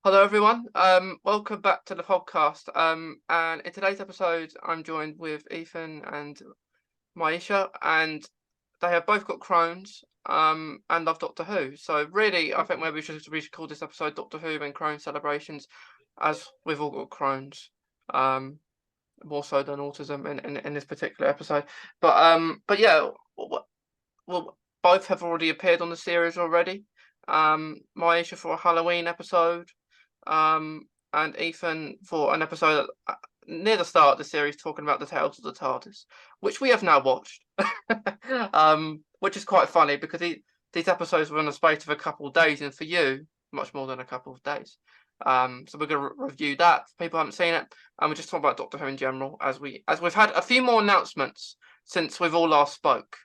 Hello everyone. Welcome back to the podcast. And in today's episode, I'm joined with Ethan and Myisha, and they have both got Crohn's, and love Doctor Who. So really, I think maybe we should call this episode Doctor Who and Crohn's celebrations, as we've all got Crohn's, more so than autism in this particular episode. But yeah, well, both have already appeared on the series already. Myisha for a Halloween episode, and Ethan for an episode near the start of the series talking about the Tales of the TARDIS, which we have now watched. Which is quite funny because these episodes were in the space of a couple of days, and for you, much more than a couple of days. So we're going to review that for people who haven't seen it, and we're just talking about Doctor Who in general as we've had a few more announcements since we've all last spoke.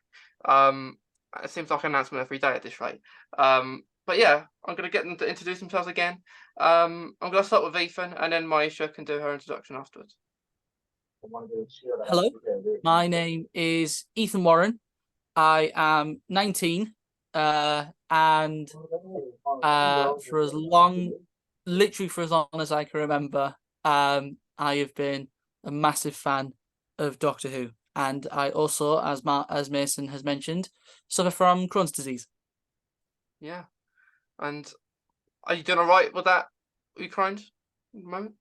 It seems like an announcement every day at this rate. But yeah, I'm going to get them to introduce themselves again. I'm going to start with Ethan, and then Myisha can do her introduction afterwards. Hello, my name is Ethan Warren. I am 19, and for literally for as long as I can remember, I have been a massive fan of Doctor Who, and I also, as Mason has mentioned, suffer from Crohn's disease. Yeah, and are you doing all right with that? Are you Crohn's at the moment?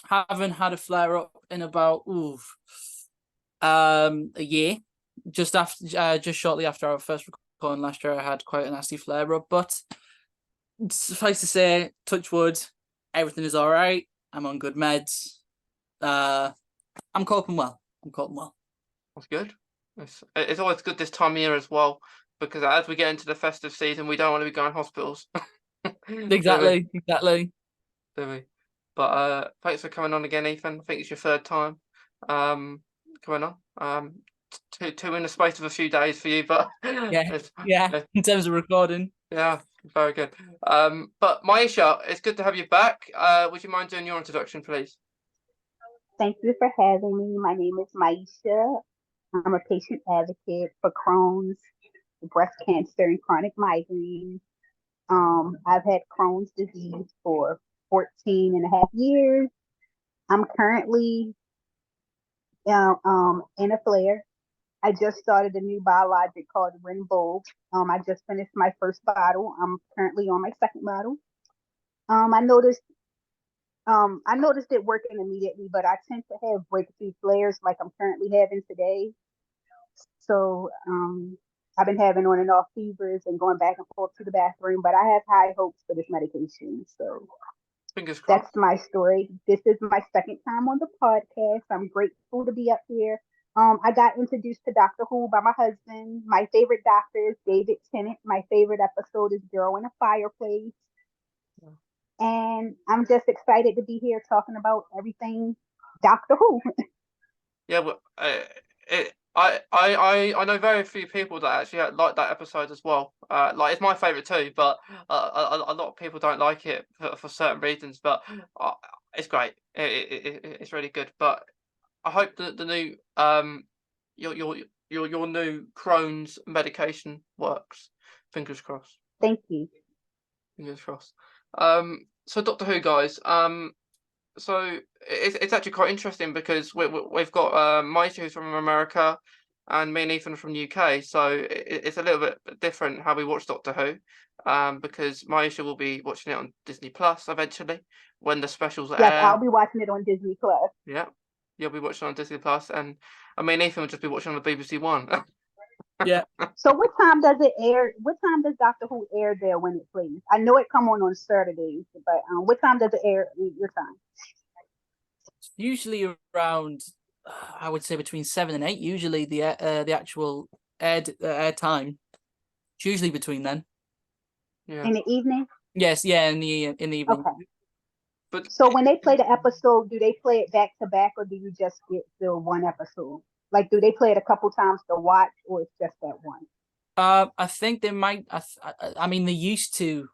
Haven't had a flare up in about a year. Just shortly after our first recording last year, I had quite a nasty flare up, but suffice to say, touch wood, everything is all right. I'm on good meds. I'm coping well. That's good. It's always good this time of year as well, because as we get into the festive season, we don't want to be going to hospitals. Exactly. Do we? But thanks for coming on again, Ethan. I think it's your third time coming on. Two in the space of a few days for you, but yeah. In terms of recording, yeah, very good. But Myisha, it's good to have you back. Would you mind doing your introduction, please? Thank you for having me. My name is Myisha. I'm a patient advocate for Crohn's, breast cancer, and chronic migraine. I've had Crohn's disease for 14 and a half years. I'm currently in a flare. I just started a new biologic called Rinvoq. I just finished my first bottle. I'm currently on my second bottle. I noticed it working immediately, but I tend to have breakthrough flares like I'm currently having today. So I've been having on and off fevers and going back and forth to the bathroom, but I have high hopes for this medication. So fingers crossed. That's my story. This is my second time on the podcast. I'm grateful to be up here. I got introduced to Doctor Who by my husband. My favorite doctor is David Tennant. My favorite episode is Girl in a Fireplace. And I'm just excited to be here talking about everything Doctor Who. Yeah, well, I know very few people that actually like that episode as well. Like it's my favorite too, but a lot of people don't like it for certain reasons. But it's great. It's really good. But I hope that the new your new Crohn's medication works. Fingers crossed. Thank you. Fingers crossed. So Doctor Who, guys. So it's actually quite interesting because we've got Myisha who's from America, and me and Ethan from the UK. So it's a little bit different how we watch Doctor Who, because Myisha will be watching it on Disney Plus eventually when the specials air. Yes, I'll be watching it on Disney Plus. Yeah, you'll be watching it on Disney Plus, and I mean Ethan will just be watching on the BBC One. Yeah. So what time does it air? What time does Doctor Who air there when it plays? I know it come on Saturdays, but what time does it air your time? Usually around, I would say between 7 and 8. Usually the actual air time. It's usually between then. Yeah. In the evening. Yes, yeah, in the evening. Okay. But so when they play the episode, do they play it back to back, or do you just get the one episode? Like, do they play it a couple times to watch, or it's just that one? I think they might. I mean, they used to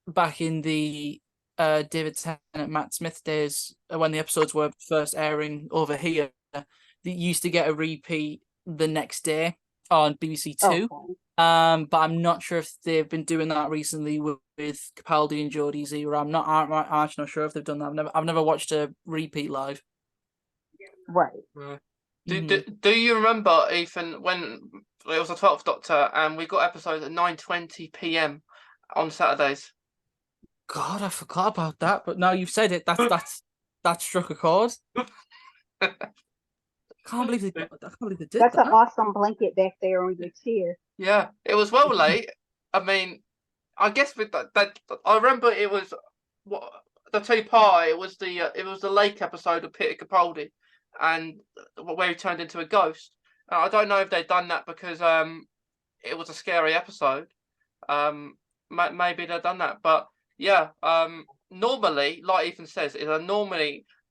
back in the David Tennant, Matt Smith days when the episodes were first airing over here. They used to get a repeat the next day on BBC Two. Okay. But I'm not sure if they've been doing that recently with Capaldi and Geordie's era. I'm actually not sure if they've done that. I've never watched a repeat live. Right. Do you remember, Ethan, when it was the 12th Doctor and we got episodes at 9:20 p.m. on Saturdays? God, I forgot about that. But now you've said it, that struck a chord. I can't believe they did That's that. an awesome blanket back there on your chair. Yeah, it was well late. I mean, I guess with that I remember it was the two-part. It was the lake episode of Peter Capaldi, and where he turned into a ghost. I don't know if they'd done that because it was a scary episode. Maybe they've done that, but yeah. Normally, like Ethan says,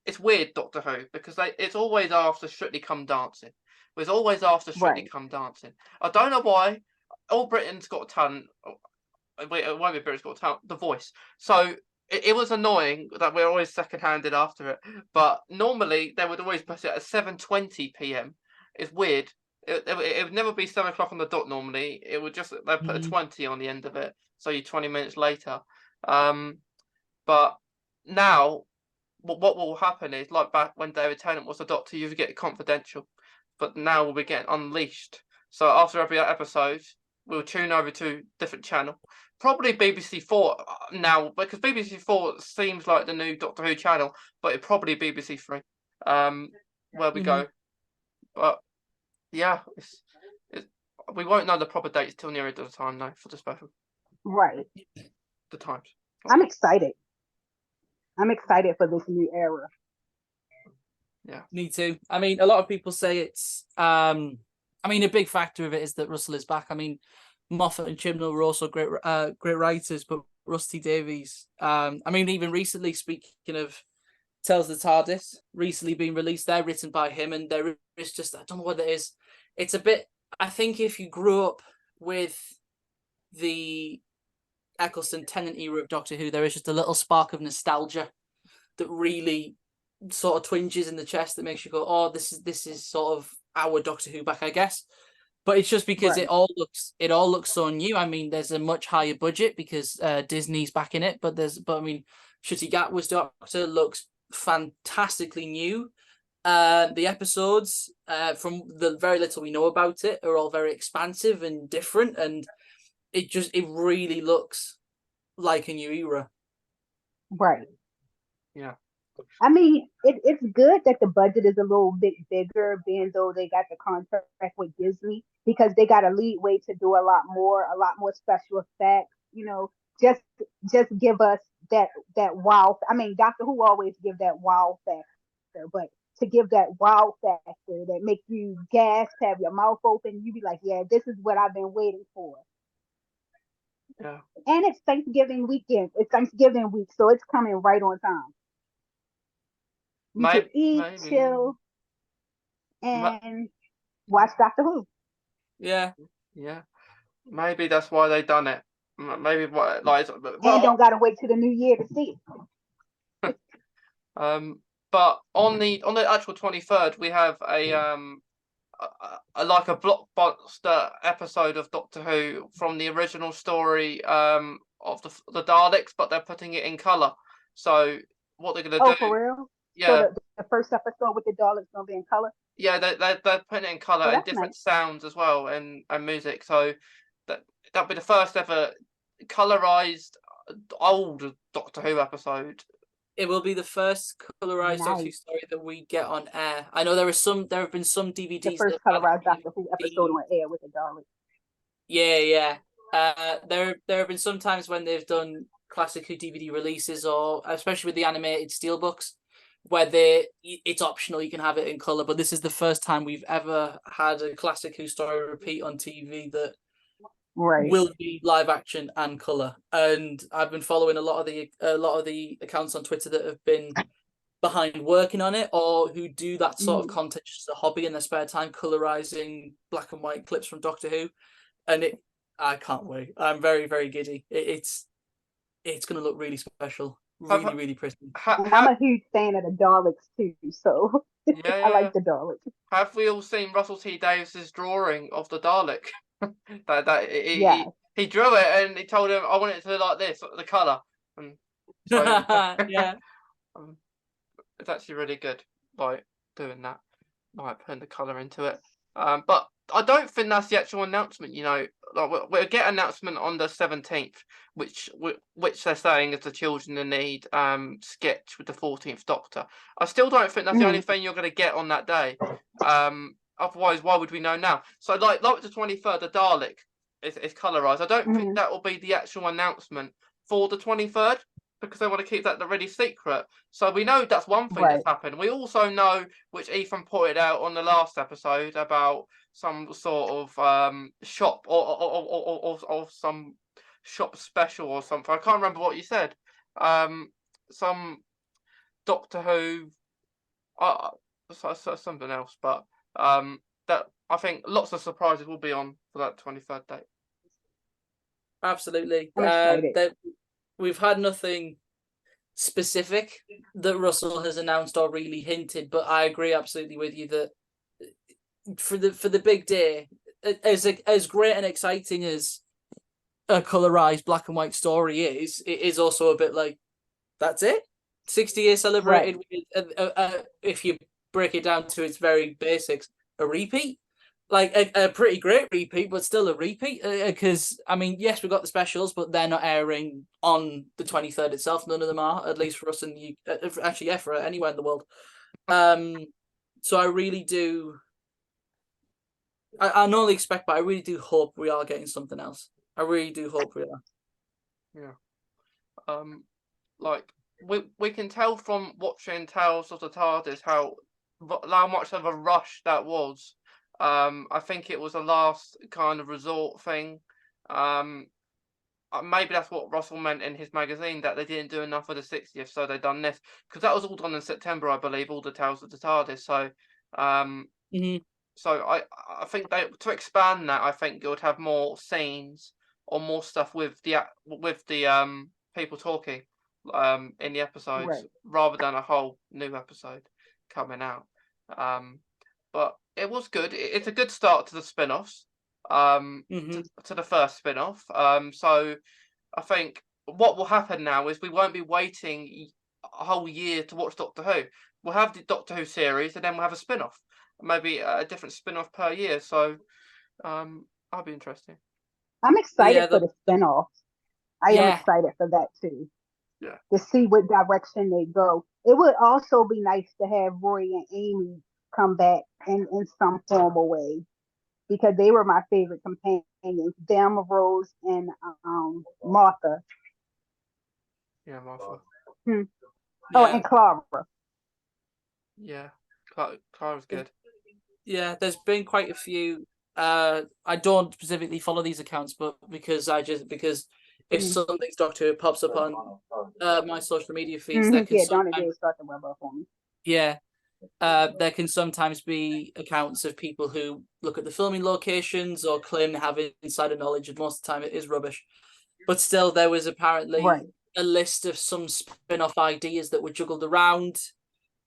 it's weird Doctor Who because it's always after Strictly Come Dancing. It's always after Strictly Come Dancing. I don't know why. All Britain's Got Talent. It won't be Britain's Got Talent. The Voice. So it was annoying that we're always second-handed after it. But normally they would always put it at 7:20 p.m. It's weird. It would never be 7 o'clock on the dot normally. It would just they'd put a 20 on the end of it, so you're 20 minutes later. But now what will happen is like back when David Tennant was the Doctor, you would get Confidential, but now we'll be getting Unleashed. So after every episode, we'll tune over to different channel, probably BBC4 now, because BBC4 seems like the new Doctor Who channel, but it probably BBC3, where we go. But yeah, we won't know the proper dates till nearer to the time though for the special. Right. The times. I'm excited. I'm excited for this new era. Yeah, me too. I mean, a lot of people say it's. I mean, a big factor of it is that Russell is back. I mean, Moffat and Chibnall were also great writers, but Rusty Davies. I mean, even recently, speaking of Tales of the TARDIS, recently being released, they're written by him, and there is just, I don't know what it is. It's a bit. I think if you grew up with the Eccleston Tennant era of Doctor Who, there is just a little spark of nostalgia that really sort of twinges in the chest that makes you go, "Oh, this is sort of our Doctor Who back," I guess. But it's just because it all looks so new. I mean, there's a much higher budget because Disney's back in it, but I mean, Ncuti Gatwa's Doctor looks fantastically new. The episodes, from the very little we know about it, are all very expansive and different, and it really looks like a new era. Right. Yeah. I mean, it's good that the budget is a little bit bigger, being though they got the contract with Disney, because they got a leeway to do a lot more special effects. You know, just give us that wow. I mean, Doctor Who always give that wow factor, but to give that wow factor that make you gasp, have your mouth open, you be like, yeah, this is what I've been waiting for. Yeah. And it's Thanksgiving weekend. It's Thanksgiving week, so it's coming right on time. You can eat, chill, and watch Doctor Who. Yeah. Yeah. Maybe that's why they done it. Maybe what like. And don't gotta wait till the new year to see it. But on the actual 23rd, we have a like a blockbuster episode of Doctor Who from the original story of the Daleks, but they're putting it in color. So what they're gonna do? For real? Yeah. So the first episode with the Daleks gonna be in color. Yeah, they're putting it in color and different sounds as well, and music. So that'll be the first ever colorized old Doctor Who episode. It will be the first colorized Doctor Who story that we get on air. I know there have been some DVDs. The first colorized Doctor Who episode on air with the Daleks. Yeah. There have been some times when they've done classic Who DVD releases, or especially with the animated steelbooks, where it's optional, you can have it in color. But this is the first time we've ever had a classic Who story repeat on TV that will be live action and color. And I've been following a lot of the accounts on Twitter that have been behind working on it, or who do that sort of content just as a hobby in their spare time, colorizing black and white clips from Doctor Who. And I can't wait. I'm very, very giddy. It's going to look really special, really pretty. I'm a huge fan of the Daleks too, so I like the Daleks. Have we all seen Russell T Davies's drawing of the Dalek? he drew it and he told him, I want it to look like this, the colour. And so Yeah. it's actually really good, like doing that, like putting the colour into it. But I don't think that's the actual announcement. You know, like we'll get an announcement on the 17th, which they're saying is the Children in Need sketch with the 14th Doctor. I still don't think that's the only thing you're going to get on that day. Otherwise, why would we know now? So like the 23rd, the Dalek is colorized. I don't think that will be the actual announcement for the 23rd, because they want to keep that really secret. So we know that's one thing that's happened. We also know, which Ethan pointed out on the last episode, about some sort of shop or some shop special or something. I can't remember what you said. Some Doctor Who, something else. But that I think lots of surprises will be on for that 23rd date. Absolutely. I'm excited. We've had nothing specific that Russell has announced or really hinted, but I agree absolutely with you that for the big day, as great and exciting as a colorized black and white story is, it is also a bit like, that's it. 60 years celebrated. With, if you break it down to its very basics, a repeat. Like a pretty great repeat, but still a repeat. Because I mean, yes, we got the specials, but they're not airing on the 23rd itself. None of them are, at least for us in the actually, yeah, for anywhere in the world. So I really do. I not only expect, but I really do hope we are getting something else. I really do hope we are. Yeah. Like we can tell from watching Tales of the TARDIS how much of a rush that was. I think it was a last kind of resort thing. Maybe that's what Russell meant in his magazine, that they didn't do enough for the 60th, so they done this, because that was all done in September, I believe, all the Tales of the TARDIS. So, so I think to expand that, I think it would have more scenes or more stuff with the people talking in the episodes, rather than a whole new episode coming out. But it was good. It's a good start to the spin-offs, to the first spin-off. So I think what will happen now is we won't be waiting a whole year to watch Doctor Who. We'll have the Doctor Who series, and then we'll have a spin-off, maybe a different spin-off per year. So that'll be interesting. I'm excited for the spin-offs. I am excited for that too. Yeah. To see what direction they go. It would also be nice to have Roy and Amy come back in some formal way, because they were my favorite companions. Them, Rose, and Martha. Yeah, Martha. Oh, and Clara. Yeah, Clara's good. Yeah, there's been quite a few. I don't specifically follow these accounts, but because if something's Doctor Who pops up on my social media feeds, there can there can sometimes be accounts of people who look at the filming locations or claim to have insider knowledge, and most of the time it is rubbish. But still, there was apparently a list of some spin-off ideas that were juggled around.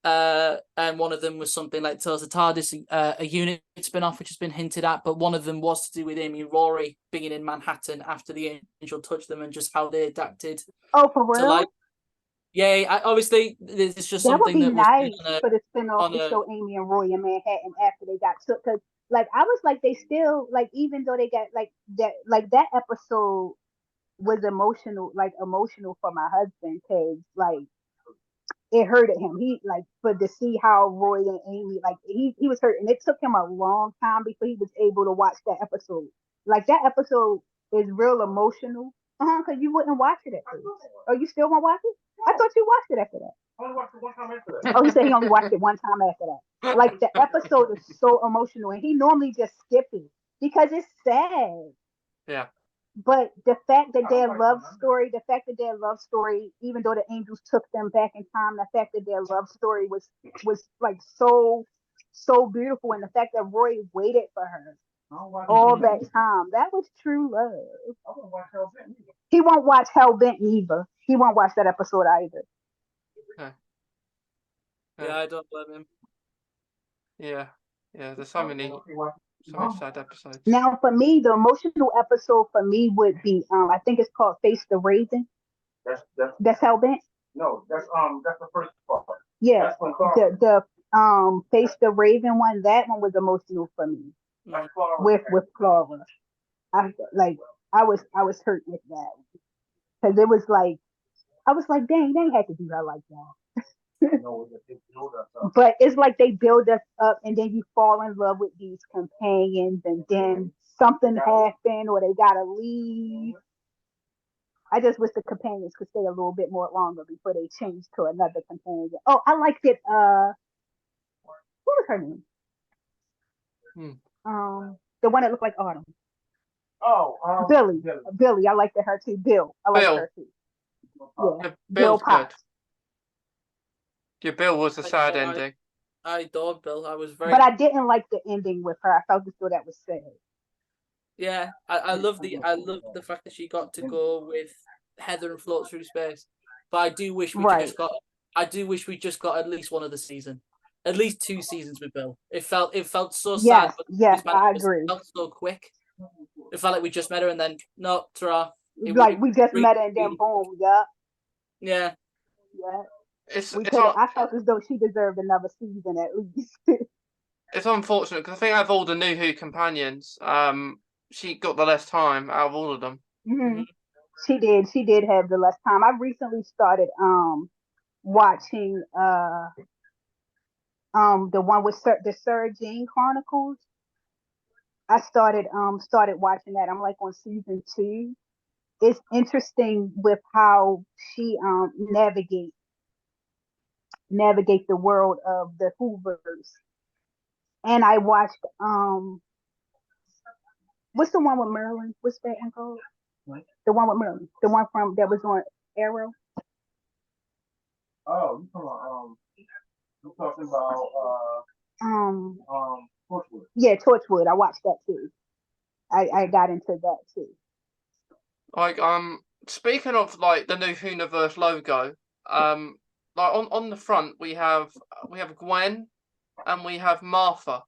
And one of them was something like Tales of TARDIS, a unit spin-off, which has been hinted at, but one of them was to do with Amy and Rory being in Manhattan after the Angel touched them, and just how they adapted. Oh, for real? To life. Yeah, obviously, it's just that something would be nice for the spin-off to show Amy and Roy in Manhattan after they got took. Because, like, I was like, they still, like, even though they got that episode was emotional for my husband, because, like, it hurted him. But to see how Roy and Amy, like, he was hurt, and it took him a long time before he was able to watch that episode. Like, that episode is real emotional. Because you wouldn't watch it at first. Oh, you still won't watch it? I thought you watched it after that. I only watched it one time after that. Oh, he said he only watched it one time after that. Like, the episode is so emotional, and he normally just skips it because it's sad. Yeah. But the fact that their love story, even though the angels took them back in time, the fact that their love story was like so beautiful, and the fact that Roy waited for her all that time, that was true love. He won't watch Hellbent either. He won't watch that episode either. Yeah, I don't blame him. Yeah, there's so many So many sad episodes. Now, for me, the emotional episode for me would be, I think it's called Face the Raven. That's Hellbent. No, that's the first part. Yeah, That's when Clara. the Face the Raven one. That one was emotional for me. That's Clara. With Clara, I was hurt with that because it was like I was like, dang, they had to do her like that. But it's like they build us up and then you fall in love with these companions and then something happened or they gotta leave. I just wish the companions could stay a little bit more longer before they change to another companion. Oh, I liked it. What was her name? The one that looked like Autumn. Oh, Billy. Billy. I liked her too. Bill. I liked her too. Yeah. Bill's good. Potts. Yeah, Bill was a sad ending. I adored Bill. I was very. But I didn't like the ending with her. I felt as though that was sad. Yeah, I love the fact that she got to go with Heather and float through space. But I do wish we just got at least one other season, at least 2 seasons with Bill. It felt so sad. Yes, I agree. It felt so quick. It felt like we just met her and then no, ta-ra. We just met her and then boom, yeah. I felt as though she deserved another season at least. It's unfortunate because I think out of all the new Who companions, she got the less time out of all of them. Mm-hmm. She did have the less time. I recently started watching the one with the Sarah Jane Chronicles. I started watching that. I'm like on season 2. It's interesting with how she navigate the world of the Whoniverse. And I watched what's the one with Merlin? What's that one called? What? The one with Merlin. The one that was on Arrow. Oh, you're talking about Torchwood. Yeah, Torchwood. I watched that too. I got into that too. Like speaking of like the new Whoniverse logo, like on the front we have Gwen and we have Martha,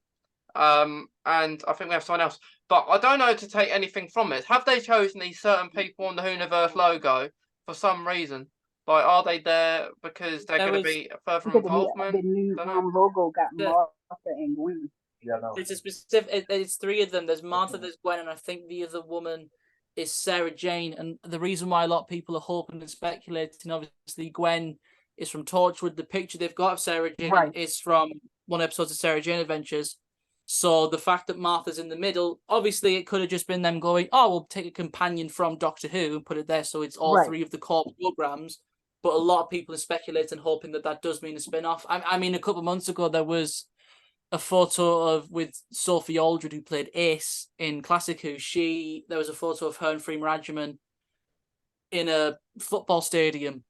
and I think we have someone else, but I don't know to take anything from it. Have they chosen these certain people on the Whoniverse logo for some reason? Like, are they there because they're going to be further involvement? The new logo got Martha and Gwen. Yeah, no. It's a specific. It's 3 of them. There's Martha, there's Gwen, and I think the other woman is Sarah Jane. And the reason why a lot of people are hoping and speculating, obviously, Gwen is from Torchwood. The picture they've got of Sarah Jane is from one episode of Sarah Jane Adventures. So the fact that Martha's in the middle, obviously, it could have just been them going, "Oh, we'll take a companion from Doctor Who and put it there." So it's all 3 of the core programs. But a lot of people are speculating, hoping that does mean a spin-off. I mean, a couple of months ago, there was a photo with Sophie Aldred, who played Ace in Classic Who. There was a photo of her and Freema Agyeman in a football stadium.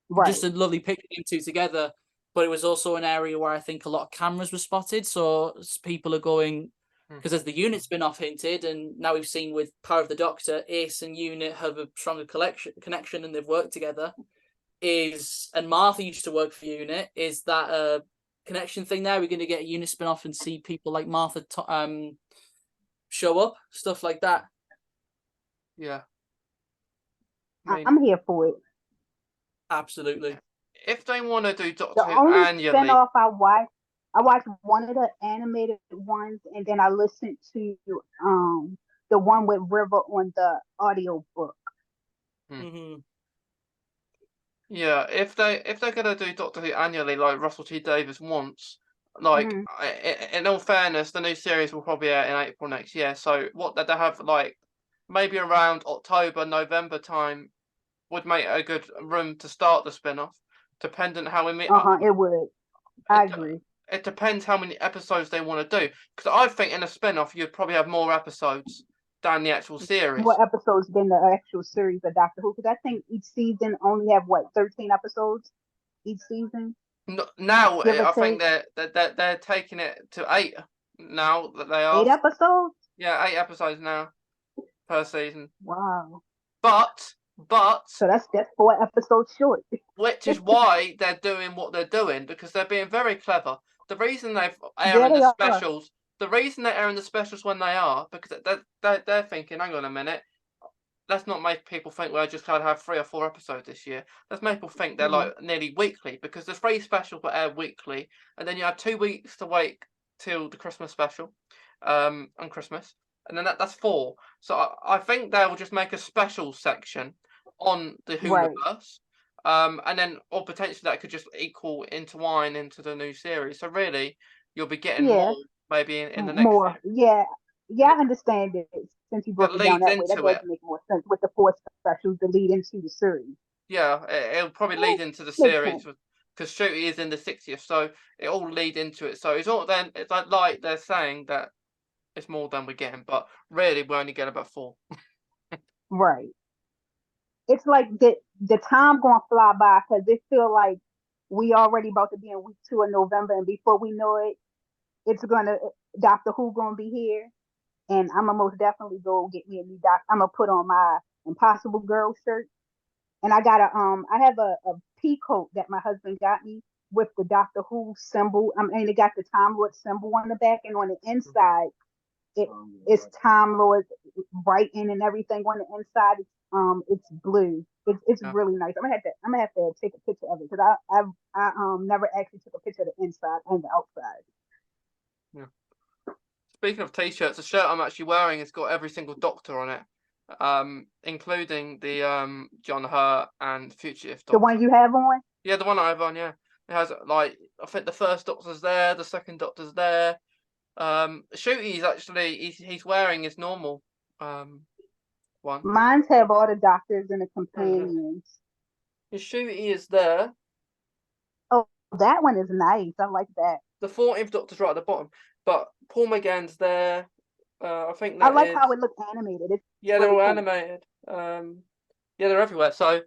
Right. Just a lovely picture of them 2 together. But it was also an area where I think a lot of cameras were spotted. So people are going, because as the Unit spin-off hinted, and now we've seen with Power of the Doctor, Ace and Unit have a stronger connection and they've worked together. And Martha used to work for Unit. Is that a connection thing there? We're going to get a Unit spin-off and see people like Martha show up, stuff like that. Yeah, I'm here for it. Absolutely. If they want to do Doctor Who annually, the only spin-off I watched one of the animated ones, and then I listened to the one with River on the audio book. Mm-hmm. Yeah, if they're gonna do Doctor Who annually, like Russell T Davies wants, like in all fairness, the new series will probably air in April next year. So what they have, like maybe around October, November time, would make a good room to start the spin-off, depending how we meet. It would. I agree. It depends how many episodes they want to do, because I think in a spin-off you'd probably have more episodes than the actual series. More episodes than the actual series of Doctor Who, because I think each season only have 13 episodes each season. No, now I think they're taking it to 8 now that they are 8 episodes. Yeah, 8 episodes now per season. Wow. But so that's 4 episodes short. Which is why they're doing what they're doing, because they're being very clever. The reason they've airing the specials. the reason they're airing the specials when they are, because they're thinking, hang on a minute, let's not make people think we're just going to have 3 or 4 episodes this year. Let's make people think they're like nearly weekly, because the 3 specials will air weekly, and then you have 2 weeks to wait till the Christmas special, on Christmas, and then that's 4. So I think they'll just make a special section on the Whoniverse, and then, or potentially that could just intertwine into the new series. So really, you'll be getting more maybe in the next more. Yeah, I understand it. Since you broke it down that way, that does make more sense with the 4 specials to lead into the series. Yeah, it'll probably lead into the series because Shooty is in the 60th, so it'll all lead into it. So it's all then. It's like they're saying that it's more than we're getting, but really we only get about 4. Right. It's like the time gonna fly by because it feel like we already about to be in week 2 of November, and before we know it, it's gonna Doctor Who gonna be here, and I'm gonna most definitely go get me a new doc. I'm gonna put on my Impossible Girl shirt, and I got I have a pea coat that my husband got me with the Doctor Who symbol. And it got the Time Lord symbol on the back, and on the inside it's Time Lord writing and everything on the inside. It's blue. It's really nice. I'm gonna have to take a picture of it because I never actually took a picture of the inside and the outside. Yeah. Speaking of t-shirts, the shirt I'm actually wearing has got every single Doctor on it, including the John Hurt and Fugitive Doctor. The one you have on? Yeah, the one I have on. Yeah, it has like I think the first Doctor's there, the second Doctor's there. Shooty's actually he's wearing his normal one. Mine's have all the Doctors and the companions. His Shooty is there. Oh, that one is nice. I like that. The 14th Doctor's right at the bottom, but Paul McGann's there. I think that I like how it looks animated. They're all cool. Animated. Yeah, they're everywhere. So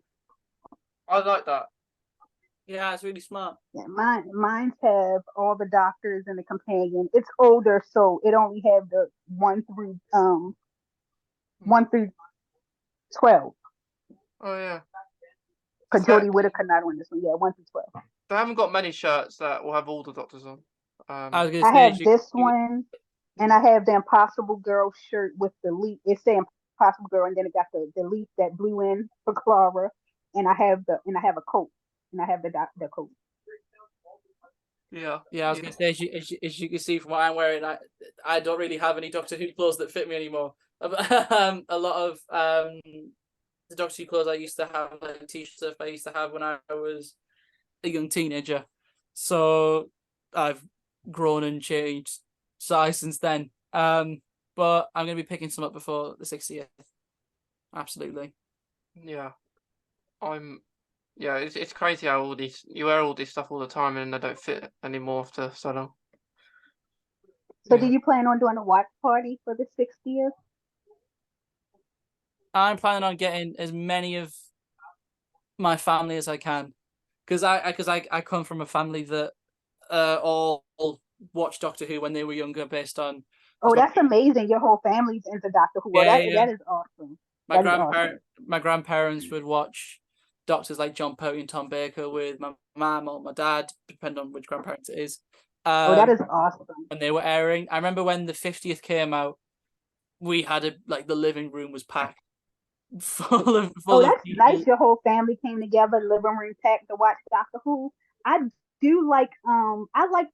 I like that. Yeah, it's really smart. Yeah, mine have all the Doctors and the companion. It's older, so it only have the 1 through 12. Oh yeah. Because Jodie Whittaker not on this one. Yeah, 1 through 12. They haven't got many shirts that will have all the Doctors on. I have this one, and I have the Impossible Girl shirt with the leaf. It says Impossible Girl, and then it got the leaf that blew in for Clara. And I have a coat, and I have the coat. Yeah, I was gonna say, as you can see from what I'm wearing, I don't really have any Doctor Who clothes that fit me anymore. A lot of the Doctor Who clothes I used to have, like t-shirts stuff I used to have when I was a young teenager. So I've grown and changed size since then. But I'm gonna be picking some up before the 60th. Absolutely. Yeah. Yeah, it's crazy how you wear all this stuff all the time and they don't fit anymore after so long. So do you plan on doing a watch party for the 60th? I'm planning on getting as many of my family as I can, because I come from a family that all watched Doctor Who when they were younger, based on. Oh, that's amazing! Your whole family's into Doctor Who. That is awesome. My grandparents would watch Doctors like John Pertwee and Tom Baker with my mum or my dad, depending on which grandparents it is. That is awesome. When they were airing, I remember when the 50th came out, we had the living room was packed full of that's people. Nice. Your whole family came together, living room packed to watch Doctor Who. I do like I like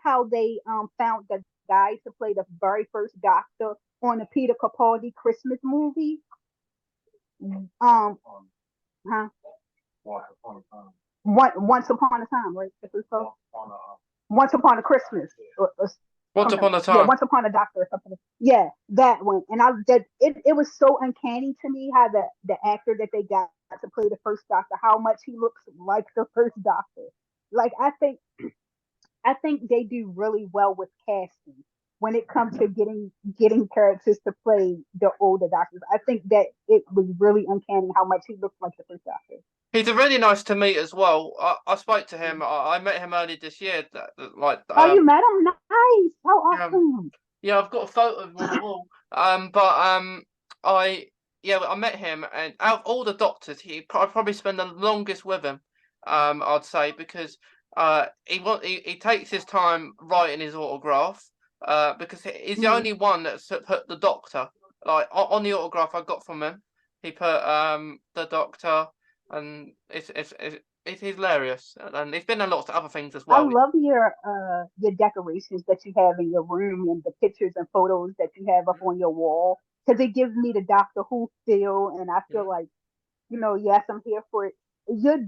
how they found the guy to play the very first Doctor on the Peter Capaldi Christmas movie. Once upon a time, right? Once upon a Christmas. Once upon a time. Yeah, Once Upon a Doctor or something. Yeah, that one. And it was so uncanny to me how the actor that they got to play the first Doctor, how much he looks like the first Doctor. Like I think they do really well with casting when it comes to getting characters to play the older Doctors. I think that it was really uncanny how much he looked like the first Doctor. He's a really nice to meet as well. I spoke to him. I met him earlier this year. You met him? Nice. How awesome. Yeah, I've got a photo of him on the wall. I met him, and out of all the Doctors, I'd probably spend the longest with him. I'd say, because he takes his time writing his autograph. because he's the only one that's put the doctor. Like on the autograph I got from him, he put the doctor, and it's hilarious. And he's been in lots of other things as I well. love your decorations that you have in your room and the pictures and photos that you have up on your wall, because it gives me the Doctor Who feel, and I feel like, yes, I'm here for it. Your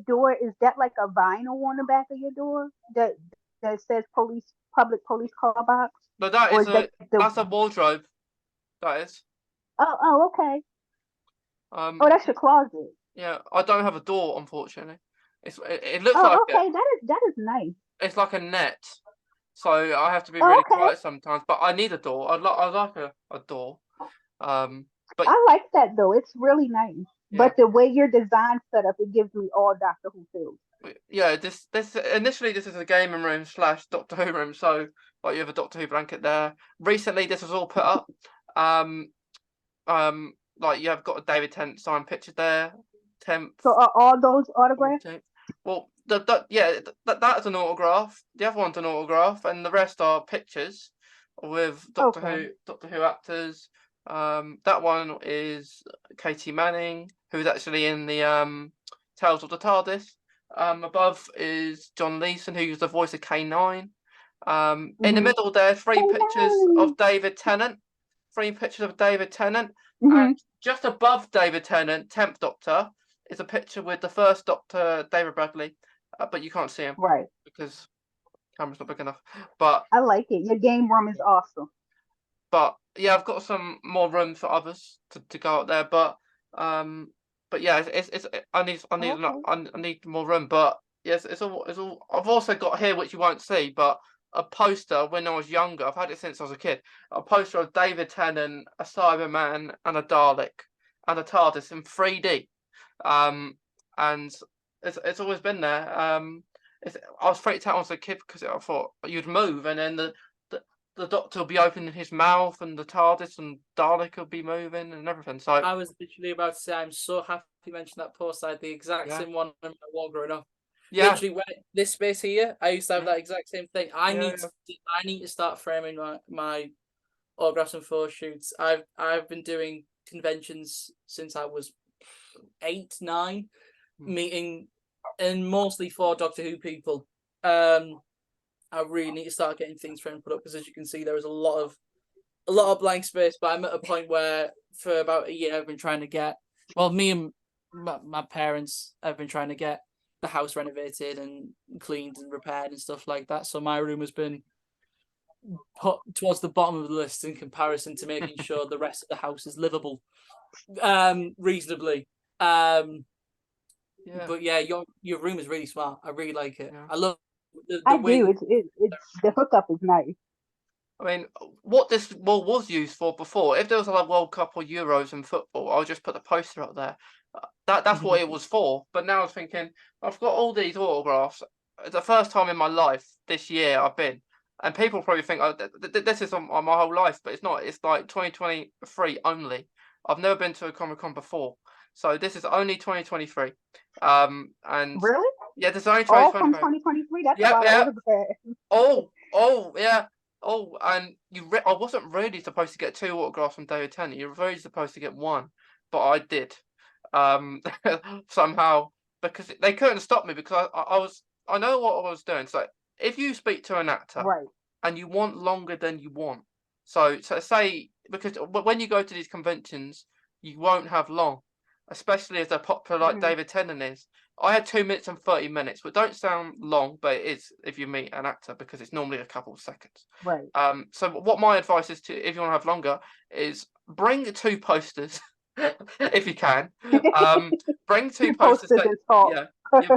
door, is that like a vinyl on the back of your door that says public police call box? But that Or is is that's a wardrobe. That is. Oh, okay. Oh, that's your closet. Yeah, I don't have a door, unfortunately. It looks Oh, like okay. That is nice. it's like a net, so I have to be Oh, really okay. quiet sometimes. But I need a door. I'd like a door. But I like that though. It's really nice. yeah, But the way your design set up, it gives me all Doctor Who feels. yeah. This initially this is a gaming room / Doctor Who room. So like you have a Doctor Who blanket there. Recently, this was all put up. Like you have got a David Tennant signed picture there. 10th. So are all those autographs? 14th. Well, that's an autograph. The other one's an autograph, and the rest are pictures with Doctor Who actors. That one is Katie Manning, who's actually in the Tales of the TARDIS. Above is John Leeson, who's the voice of K9. In the middle there, three pictures of David Tennant. And just above David Tennant, 10th Doctor, is a picture with the first Doctor, David Bradley, but you can't see him, right? Because the camera's not big enough. But I like it. Your game room is awesome. But yeah, I've got some more room for others to go up there. But yeah, I need more room. But yes, it's all. I've also got here, which you won't see, but a poster when I was younger. I've had it since I was a kid. A poster of David Tennant, a Cyberman, and a Dalek, and a TARDIS in 3D. And it's always been there. I was freaked out as a kid because I thought you'd move, and then the Doctor will be opening his mouth, and the TARDIS and Dalek will be moving and everything. So I was literally about to say, I'm so happy you mentioned that poster. I had the exact same one on my wall growing up. yeah, Literally, this space here, I used to have that exact same thing. I Yeah, need to start framing my autographs and photo shoots. I've been doing conventions since I was 8, 9, meeting, and mostly for Doctor Who people. I really need to start getting things framed put up, because as you can see, there is a lot of blank space. But I'm at a point where for about a year I've been trying to get, well, me and my parents have been trying to get the house renovated and cleaned and repaired and stuff like that. So my room has been put towards the bottom of the list in comparison to making sure the rest of the house is livable, reasonably. yeah. But yeah, your room is really smart. I really like it. Yeah. I love the I way do. It's the hookup is nice. I mean, what this wall was used for before, if there was like World Cup or Euros in football, I'll just put the poster up there. That's what it was for. But now I'm thinking, I've got all these autographs. It's the first time in my life this year I've been, and people probably think, oh, this is on my whole life, but it's not. It's like 2023 only. I've never been to a Comic-Con before, so this is only 2023. And Really? yeah, this is only All from 2023. 2023. That's a lot of autographs. Oh, yeah. Oh, and I wasn't really supposed to get 2 autographs from David Tennant. You were really supposed to get 1, but I did. Somehow, because they couldn't stop me, because I know what I was doing. So if you speak to an actor, Right. and you want longer than you want, so say, because when you go to these conventions, you won't have long, especially as they're popular like David Tennant is. I had 2 minutes and 30 minutes, which don't sound long, but it is if you meet an actor, because it's normally a couple of seconds. Right. So what my advice is, to if you want to have longer, is bring 2 posters if you can. Bring 2 posters. And talk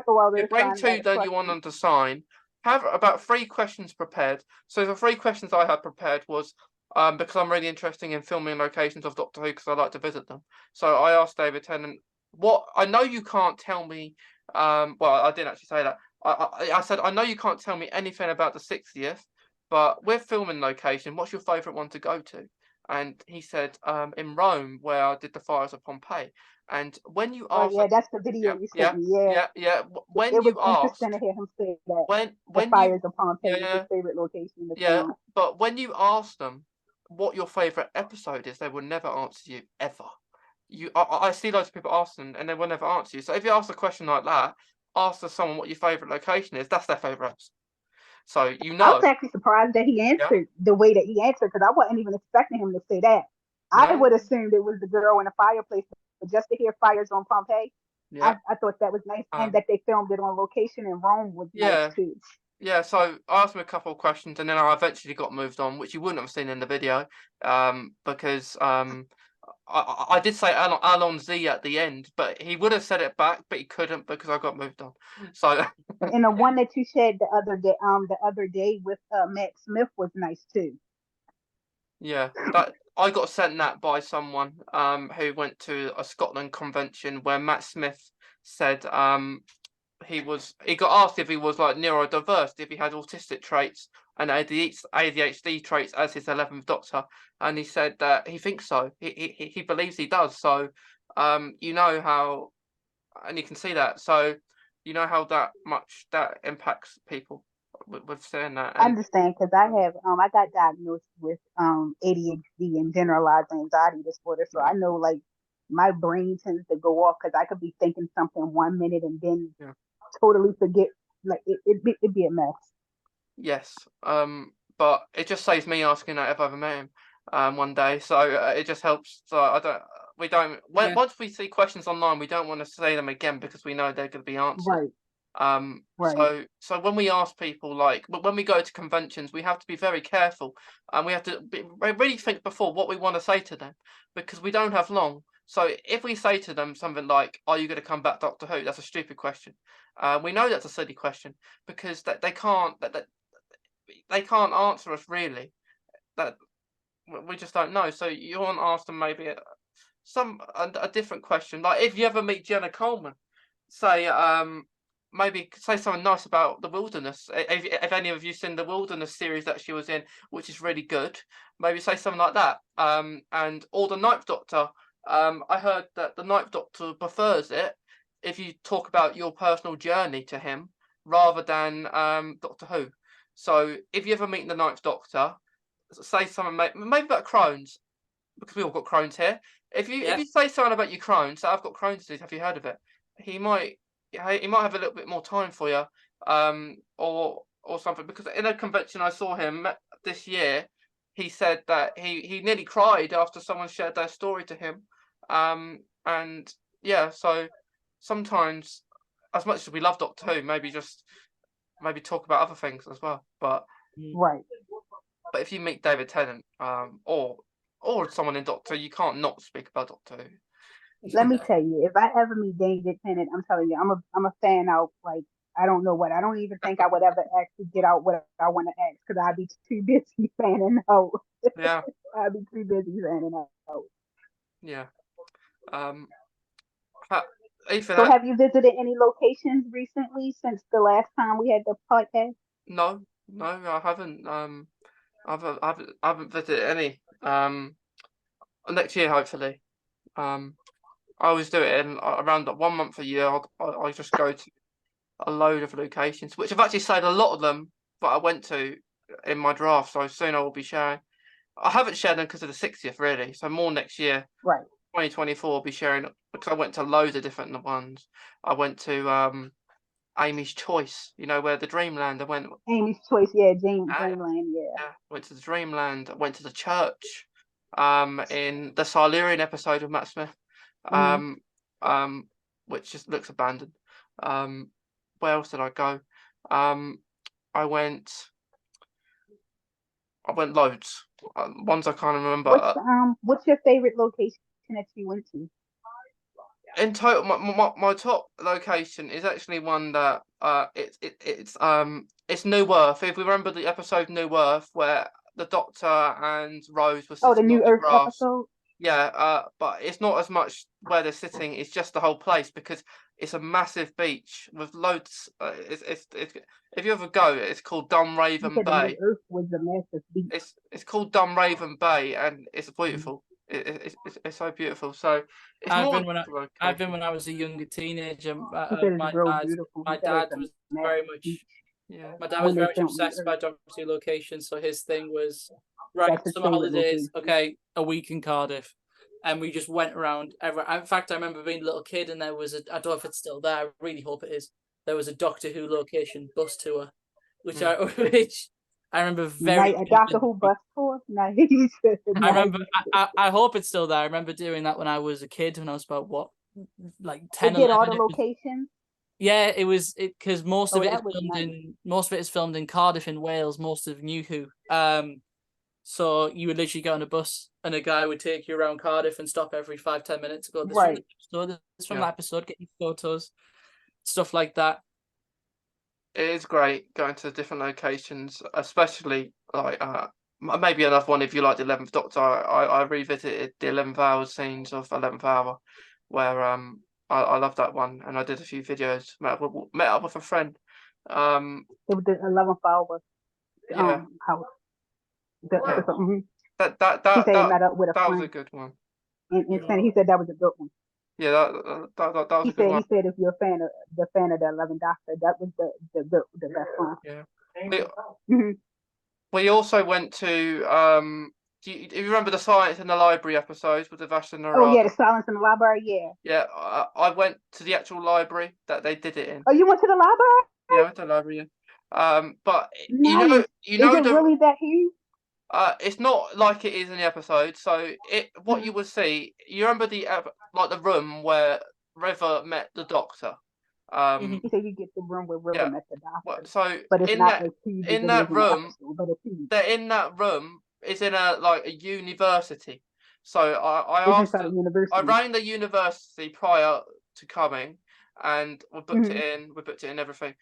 while You they're bring signing 2 that you want them to sign. Have about 3 questions prepared. So the 3 questions I had prepared was, because I'm really interested in filming locations of Doctor Who, because I like to visit them. So I asked David Tennant, what I know you can't tell me. Well, I didn't actually say that. I said, I know you can't tell me anything about the 60th, but with filming location, what's your favourite one to go to? and he said in Rome, where I did the fires of Pompeii. And when you Oh ask, yeah, that's the video you sent me. Yeah, when it was you ask, interesting to hear him say that the when you, fires of Pompeii is his yeah, favorite location in the yeah, film. but when you ask them what your favorite episode is, they will never answer you ever. I see loads of people ask them, and they will never answer you. So if you ask a question like that, ask someone what your favorite location is. That's their favorite episode. So you I was know, actually surprised that he yeah, answered the way that he answered because I wasn't even expecting him to say that. I no, would assumed it was the girl in the fireplace, but just to hear fires on Pompeii, yeah, I thought that was nice, and um, that they filmed it on location in Rome was nice yeah. too. Yeah, so I asked him a couple of questions, and then I eventually got moved on, which you wouldn't have seen in the video, because I did say Alon Z at the end, but he would have said it back, but he couldn't because I got moved on. So And the one that you shared the other day with Matt Smith was nice too. yeah, that I got sent that by someone who went to a Scotland convention where Matt Smith said he got asked if he was like neurodiverse, if he had autistic traits and ADHD traits as his 11th Doctor, and he said that he thinks so. He believes he does. So, you know how, and you can see that. So, you know how that impacts people with saying that. I And understand because I got diagnosed with ADHD and generalized anxiety disorder, so I know like my brain tends to go off because I could be thinking something 1 minute and then yeah, totally forget. Like it'd be a mess. yes. But it just saves me asking that if I ever met him, one day. So it just helps. So we don't. Yeah. Once we see questions online, we don't want to say them again because we know they're going to be answered. Right, right. So when we ask people, like when we go to conventions, we have to be very careful, and we have to really think before what we want to say to them, because we don't have long. So if we say to them something like, "Are you going to come back, Doctor Who?" That's a stupid question. We know that's a silly question because they can't they can't answer us really. That we just don't know. So you want to ask them maybe a different question, like if you ever meet Jenna Coleman, say maybe say something nice about the Wilderness. If any of you seen the Wilderness series that she was in, which is really good, maybe say something like that. And or the Ninth Doctor. I heard that the Ninth Doctor prefers it if you talk about your personal journey to him rather than Doctor Who. So if you ever meet the Ninth Doctor, say something maybe about Crohn's, because we all got Crohn's here. If you say something about your Crohn's, so I've got Crohn's disease, have you heard of it? He might have a little bit more time for you, or something. Because in a convention I saw him this year, he said that he nearly cried after someone shared their story to him, and yeah, so sometimes, as much as we love Doctor Who, maybe talk about other things as well. But Right. if you meet David Tennant, or someone in Doctor, you can't not speak about Doctor Who. Let me tell you, if I ever meet David Tennant, I'm telling you, I'm a fan out like I don't know what. I don't even think I would ever actually get out what I want to ask because I'd be too busy fanning out. Yeah, I'd be too busy fanning out. yeah. Ethan, So, have you visited any locations recently since the last time we had the podcast? no, I haven't. I haven't visited any. Next year hopefully. I always do it in around 1 month a year. I just go to a load of locations, which I've actually said a lot of them that I went to in my draft. So soon I will be sharing. I haven't shared them because of the 60th, really. So more next year, Right. 2024, I'll be sharing because I went to loads of different ones. I went to Amy's Choice, where the Dreamland. I went. Amy's Choice, yeah, Uh, Dreamland, yeah. yeah, went to the Dreamland. I went to the church. In the Silurian episode of Matt Smith. Mm-hmm. Which just looks abandoned. Where else did I go? I went loads. Ones I can't remember. What's your favorite location that you went to? In total, my top location is actually one that it's New Earth. If we remember the episode New Earth where the Doctor and Rose were Oh, the sitting on New the Earth grass. episode. Yeah, but it's not as much where they're sitting. It's just the whole place because it's a massive beach with loads. It's if you ever go, it's called You Dunraven said the Bay. Earth was a massive beach. It's called Dunraven Bay, and it's beautiful. It's so beautiful. So it's I've more been when I was a younger teenager. He said it's real beautiful. My He said dad it's a was massive very much. beach. yeah. My dad When was they very much filmed the obsessed by Earth, geography location, so his thing was right that's his summer favorite holidays. location. Okay, a week in Cardiff, and we just went around. In fact, I remember being a little kid, and there was I don't know if it's still there. I really hope it is. There was a Doctor Who location bus tour, which I remember very. Night, a Doctor Who bus tour. No, he said I nice. remember. I hope it's still there. I remember doing that when I was a kid, when I was about what, like They 10, did all 11. the locations. Yeah, it was because most of Oh, it is that was filmed nice. in Cardiff in Wales. Most of New Who. So you would literally get on a bus and a guy would take you around Cardiff and stop every 5-10 minutes to go this from Right. the episode, this from Yeah. that episode, get your photos, stuff like that. It is great going to different locations, especially like maybe another one if you like the 11th Doctor. I revisited the 11th hour scenes of 11th hour, where I love that one, and I did a few videos. Met up with a friend. It was the 11th hour. Yeah. House. Yeah. Mhm. That He said he met up with a was a friend, good one. and he said that was a good one. Yeah, that was a good one. He said if you're a fan of the 11th Doctor, that was the best one. Yeah. Mhm. We also went to do you remember the Science in the Library episodes with the Vashta Narada? Oh yeah, the Silence in the Library. Yeah. Yeah, I went to the actual library that they did it in. Oh, you went to the library? Yeah, I went to the library. Yeah. But Nice. you know Is it the really that huge? it's not like it is in the episode. So what you would see, you remember like the room where River met the Doctor. He said you get the room where River Yeah. met the Doctor, So but it's in not that as huge as in it that is in the room, episode, but it's huge. in that room is in a university. So I It's asked, inside a I university. rang the university prior to coming, and we booked Mhm. it in. We booked it in everything.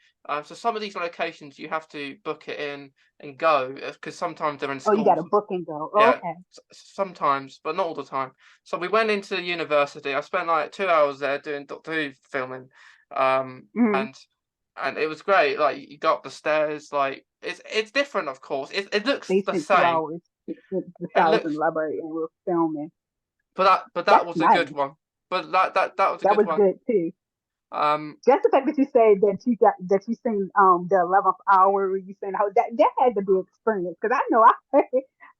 So some of these locations you have to book it in and go because sometimes they're in Oh, you got to schools. book and go. Yeah, Okay. sometimes, but not all the time. So we went into the university. I spent like 2 hours there doing Doctor Who filming, Mhm. and it was great. Like you go up the stairs, like it's different, of course. It looks They the spent 2 same. hours in the It Silence in looks, the Library and we're filming. but that That's was a nice. good one. But that was a That good was one. good too. Um, Just the fact that you say that you seen the 11th hour, you saying how that had to be an experience, because I know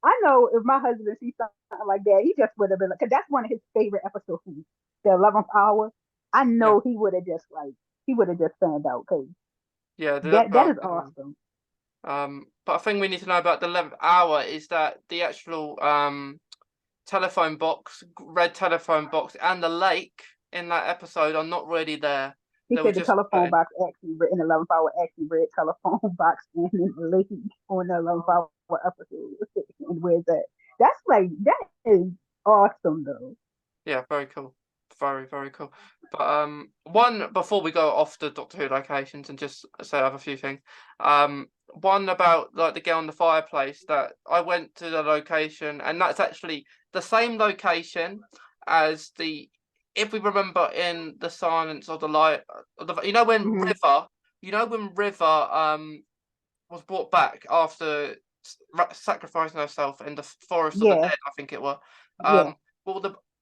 I know if my husband sees something like that, he just would have been like, because that's one of his favorite episodes, the 11th hour. I know he would have just found out, because yeah, that is awesome. but a thing we need to know about the 11th hour is that the actual telephone box, red telephone box, and the lake in that episode are not really there. He They said were the just telephone box actually in the 11th hour actually read telephone box and in the lake on the 11th hour episode. And where's that? That is awesome though. Yeah, very cool. Very, very cool. But one before we go off the Doctor Who locations and just say I have a few things. One about like the girl in the fireplace that I went to the location, and that's actually the same location as if we remember in the Silence of the Light, you know when River, was brought back after sacrificing herself in the Forest of the Dead, I think it was. Well,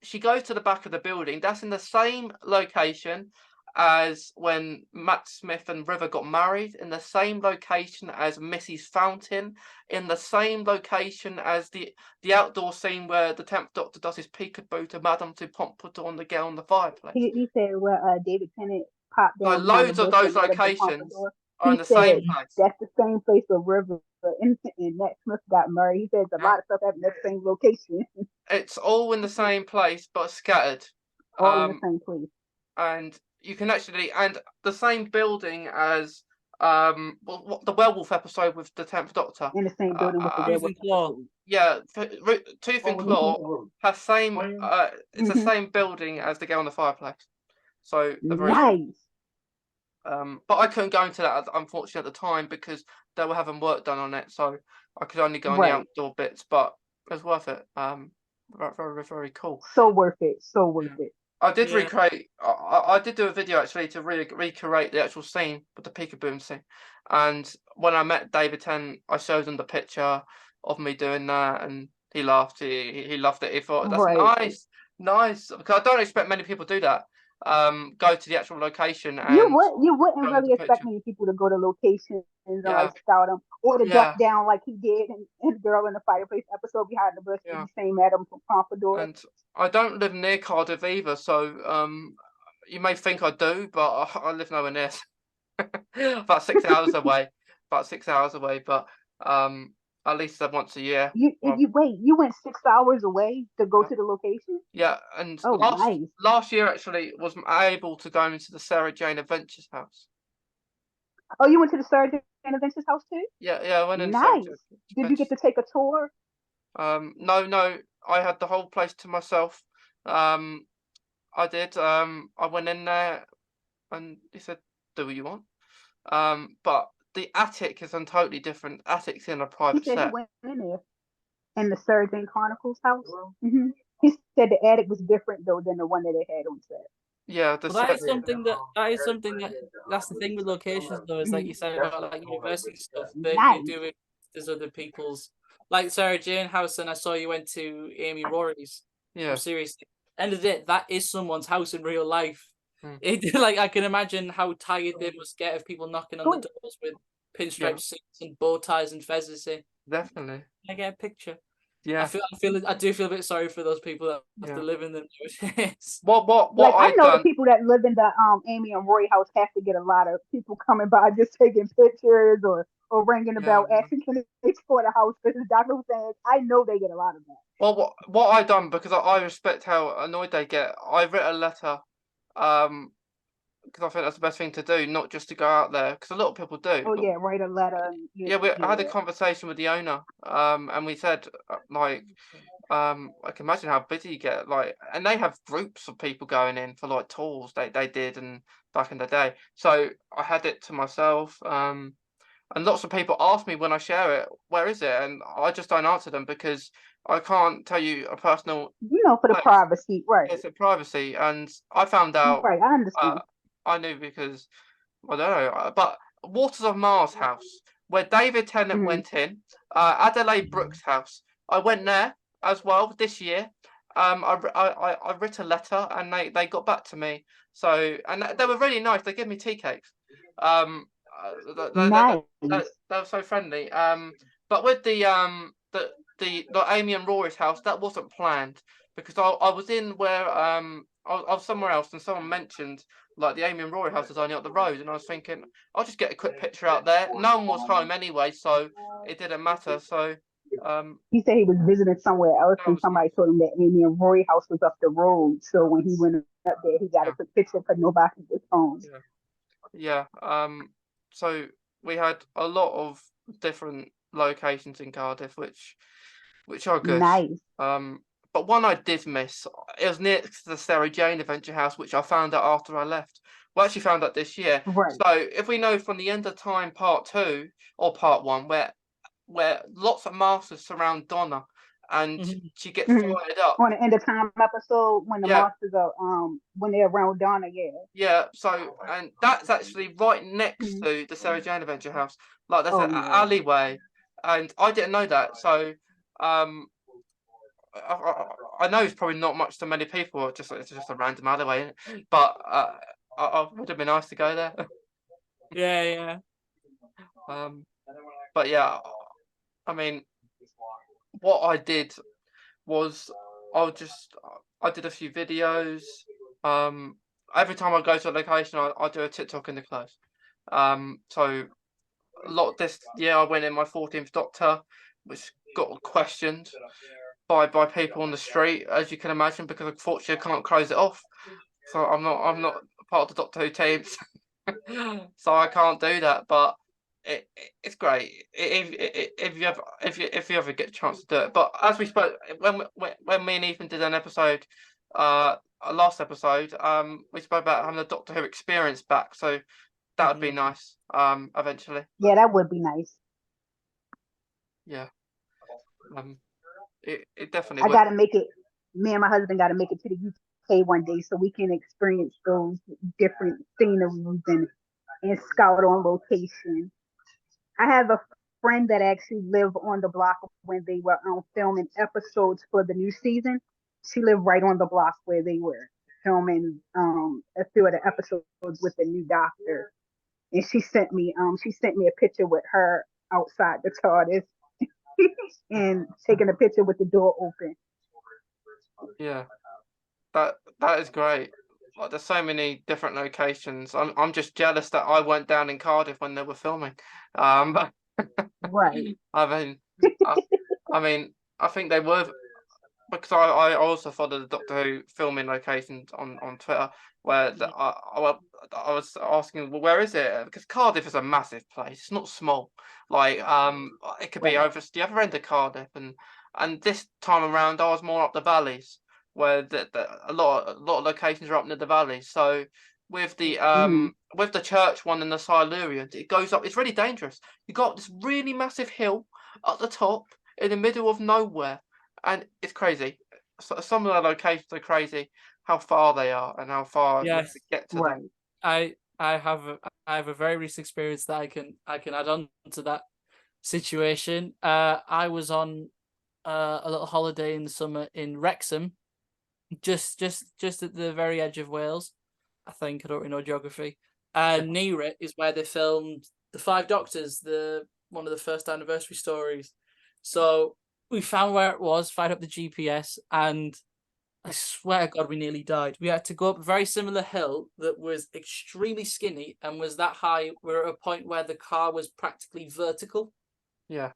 she goes to the back of the building. That's in the same location as when Matt Smith and River got married, in the same location as Missy's fountain, in the same location as the outdoor scene where the 10th Doctor does his peekaboo to Madame to Pompadour on the girl in the fireplace. He said David Tennant popped down. So loads of those locations are in the same place. That's the same place where River and Matt Smith got married. He says a lot of stuff happened at the same location. It's all in the same place, but scattered. All in the same place. And you can actually, and the same building as the werewolf episode with the 10th Doctor. In the same building with the werewolf episode. Yeah, Tooth and Claw has same. It's the same building as the girl in the fireplace. So nice. But I couldn't go into that unfortunately at the time because they were having work done on it, so I could only go on the outdoor bits. But it was worth it. very, very, very cool. So worth it. So worth it. I did Yeah. recreate. I did do a video actually to recreate the actual scene with the peekaboo scene. And when I met David Tennant, I showed him the picture of me doing that, and he laughed. He loved it. He thought that's Right. nice. Because I don't expect many people to do that. Go to the actual location You and wouldn't show them really the expect picture. many people to go to locations and Yeah. like scout them, or to Yeah. duck down like he did in Girl in the Fireplace episode behind the bush. Yeah. He same Adam from Pompadour. And I don't live near Cardiff either, so you may think I do, but I live nowhere near. About 6 hours away. About 6 hours away, but at least once a year. You went 6 hours away to go Yeah. to the location? Yeah, and Oh, nice. last year actually was able to go into the Sarah Jane Adventures house. Oh, you went to the Sarah Jane Adventures house too? Yeah, I went in Sarah Nice. Jane Did you get Adventures. to take a tour? No, I had the whole place to myself. I did. I went in there, and he said, "Do what you want." But the attic is totally different. Attic's in a He private said he set. went in there in the Sarah Jane Chronicles house. He said the attic was different though than the one that they had on set. Yeah, the Well, that is set. something that's the thing with locations though, is like you said about like university stuff. They Nice. do it. There's other people's, like Sarah Jane house, and I saw you went to Amy Rory's. Yeah. Seriously, end of the day, that is someone's house in real life. Hmm. It like I can imagine how tired they must get of people knocking on the doors with pinstripe Yeah. suits and bow ties and fezzes. Saying, Definitely. "Can I get a picture?" Yeah. I do feel a bit sorry for those people that have to Yeah. live in them nowadays. What Like I I've know the done. people that live in the Amy and Roy house have to get a lot of people coming by just taking pictures or ringing the bell asking can they explore the house, because Dr. Hussein, I know they get a lot of that. Well, what I done, because I respect how annoyed they get. I wrote a letter, because I think that's the best thing to do, not just to go out there, because a lot of people do. Oh yeah, write a letter. Yeah, I had a conversation with the owner, and we said like, I can imagine how busy you get, like, and they have groups of people going in for like tours. They did, and back in the day. So I had it to myself, and lots of people ask me when I share it, where is it? And I just don't answer them because I can't tell you a personal. for the privacy, right? It's a privacy, and I found out. Right, I understand. I knew because I don't know, but Waters of Mars house, where David Tennant went in, Adelaide Brooks house. I went there as well this year. I wrote a letter, and they got back to me. So, and they were really nice. They gave me tea cakes. Nice. They were so friendly. But with the Amy and Rory's house, that wasn't planned because I was in where I was somewhere else, and someone mentioned like the Amy and Rory house is only up the road, and I was thinking I'll just get a quick picture out there. No one was home anyway, so it didn't matter. So he said he was visiting somewhere else, and somebody told him that Amy and Rory house was up the road. So when he went up there, he got a quick picture because nobody was home. Yeah. So we had a lot of different locations in Cardiff, which are good. Nice. But one I did miss, it was next to the Sarah Jane Adventure House, which I found out after I left. Well, actually found out this year. Right. So if we know from the End of Time Part 2 or Part 1, where lots of masters surround Donna, and she gets fired up. On the End of Time episode, when the monsters are when they're around Donna, Yeah, so and that's actually right next to the Sarah Jane Adventure House. Like there's an alleyway, and I didn't know that. So I know it's probably not much to many people. It's just a random alleyway, but I would have been nice to go there. Yeah. But yeah, I mean, what I did was I did a few videos. Every time I go to a location, I do a TikTok in the close. So a lot this year I went in my 14th Doctor, which got questioned by people on the street, as you can imagine, because unfortunately I can't close it off. So I'm not part of the Doctor Who teams, so I can't do that. But it's great if you ever get a chance to do it. But as we spoke when me and Ethan did an episode, last episode, we spoke about having the Doctor Who experience back. So that would be nice. Eventually. Yeah, that would be nice. Yeah. It definitely. I gotta make it. me and my husband got to make it to the UK one day so we can experience those different sceneries and scout on location. I have a friend that actually lived on the block when they were filming episodes for the new season. She lived right on the block where they were filming a few of the episodes with the new doctor. And she sent me a picture with her outside the TARDIS and taking a picture with the door open. Yeah, that is great. Like, there's so many different locations. I'm just jealous that I went down in Cardiff when they were filming. But Right. I mean, I think they were, because I also follow the Doctor Who filming locations on Twitter, where I was asking, well, where is it? Because Cardiff is a massive place. It's not small. Like, it could be Right. over the other end of Cardiff, and this time around I was more up the valleys, where a lot of locations are up near the valleys. So with the with the church one and the Silurians, it goes up. It's really dangerous. You got this really massive hill at the top in the middle of nowhere, and it's crazy. So some of the locations are crazy. How far they are and how far you have Yes. to get to Right. them. I have a very recent experience that I can add on to that situation. I was on a little holiday in the summer in Wrexham, just at the very edge of Wales. I think I don't really know geography. And near it is where they filmed the Five Doctors, one of the first anniversary stories. So we found where it was, fired up the GPS, and I swear to God, we nearly died. We had to go up a very similar hill that was extremely skinny and was that high. We're at a point where the car was practically vertical. Yeah.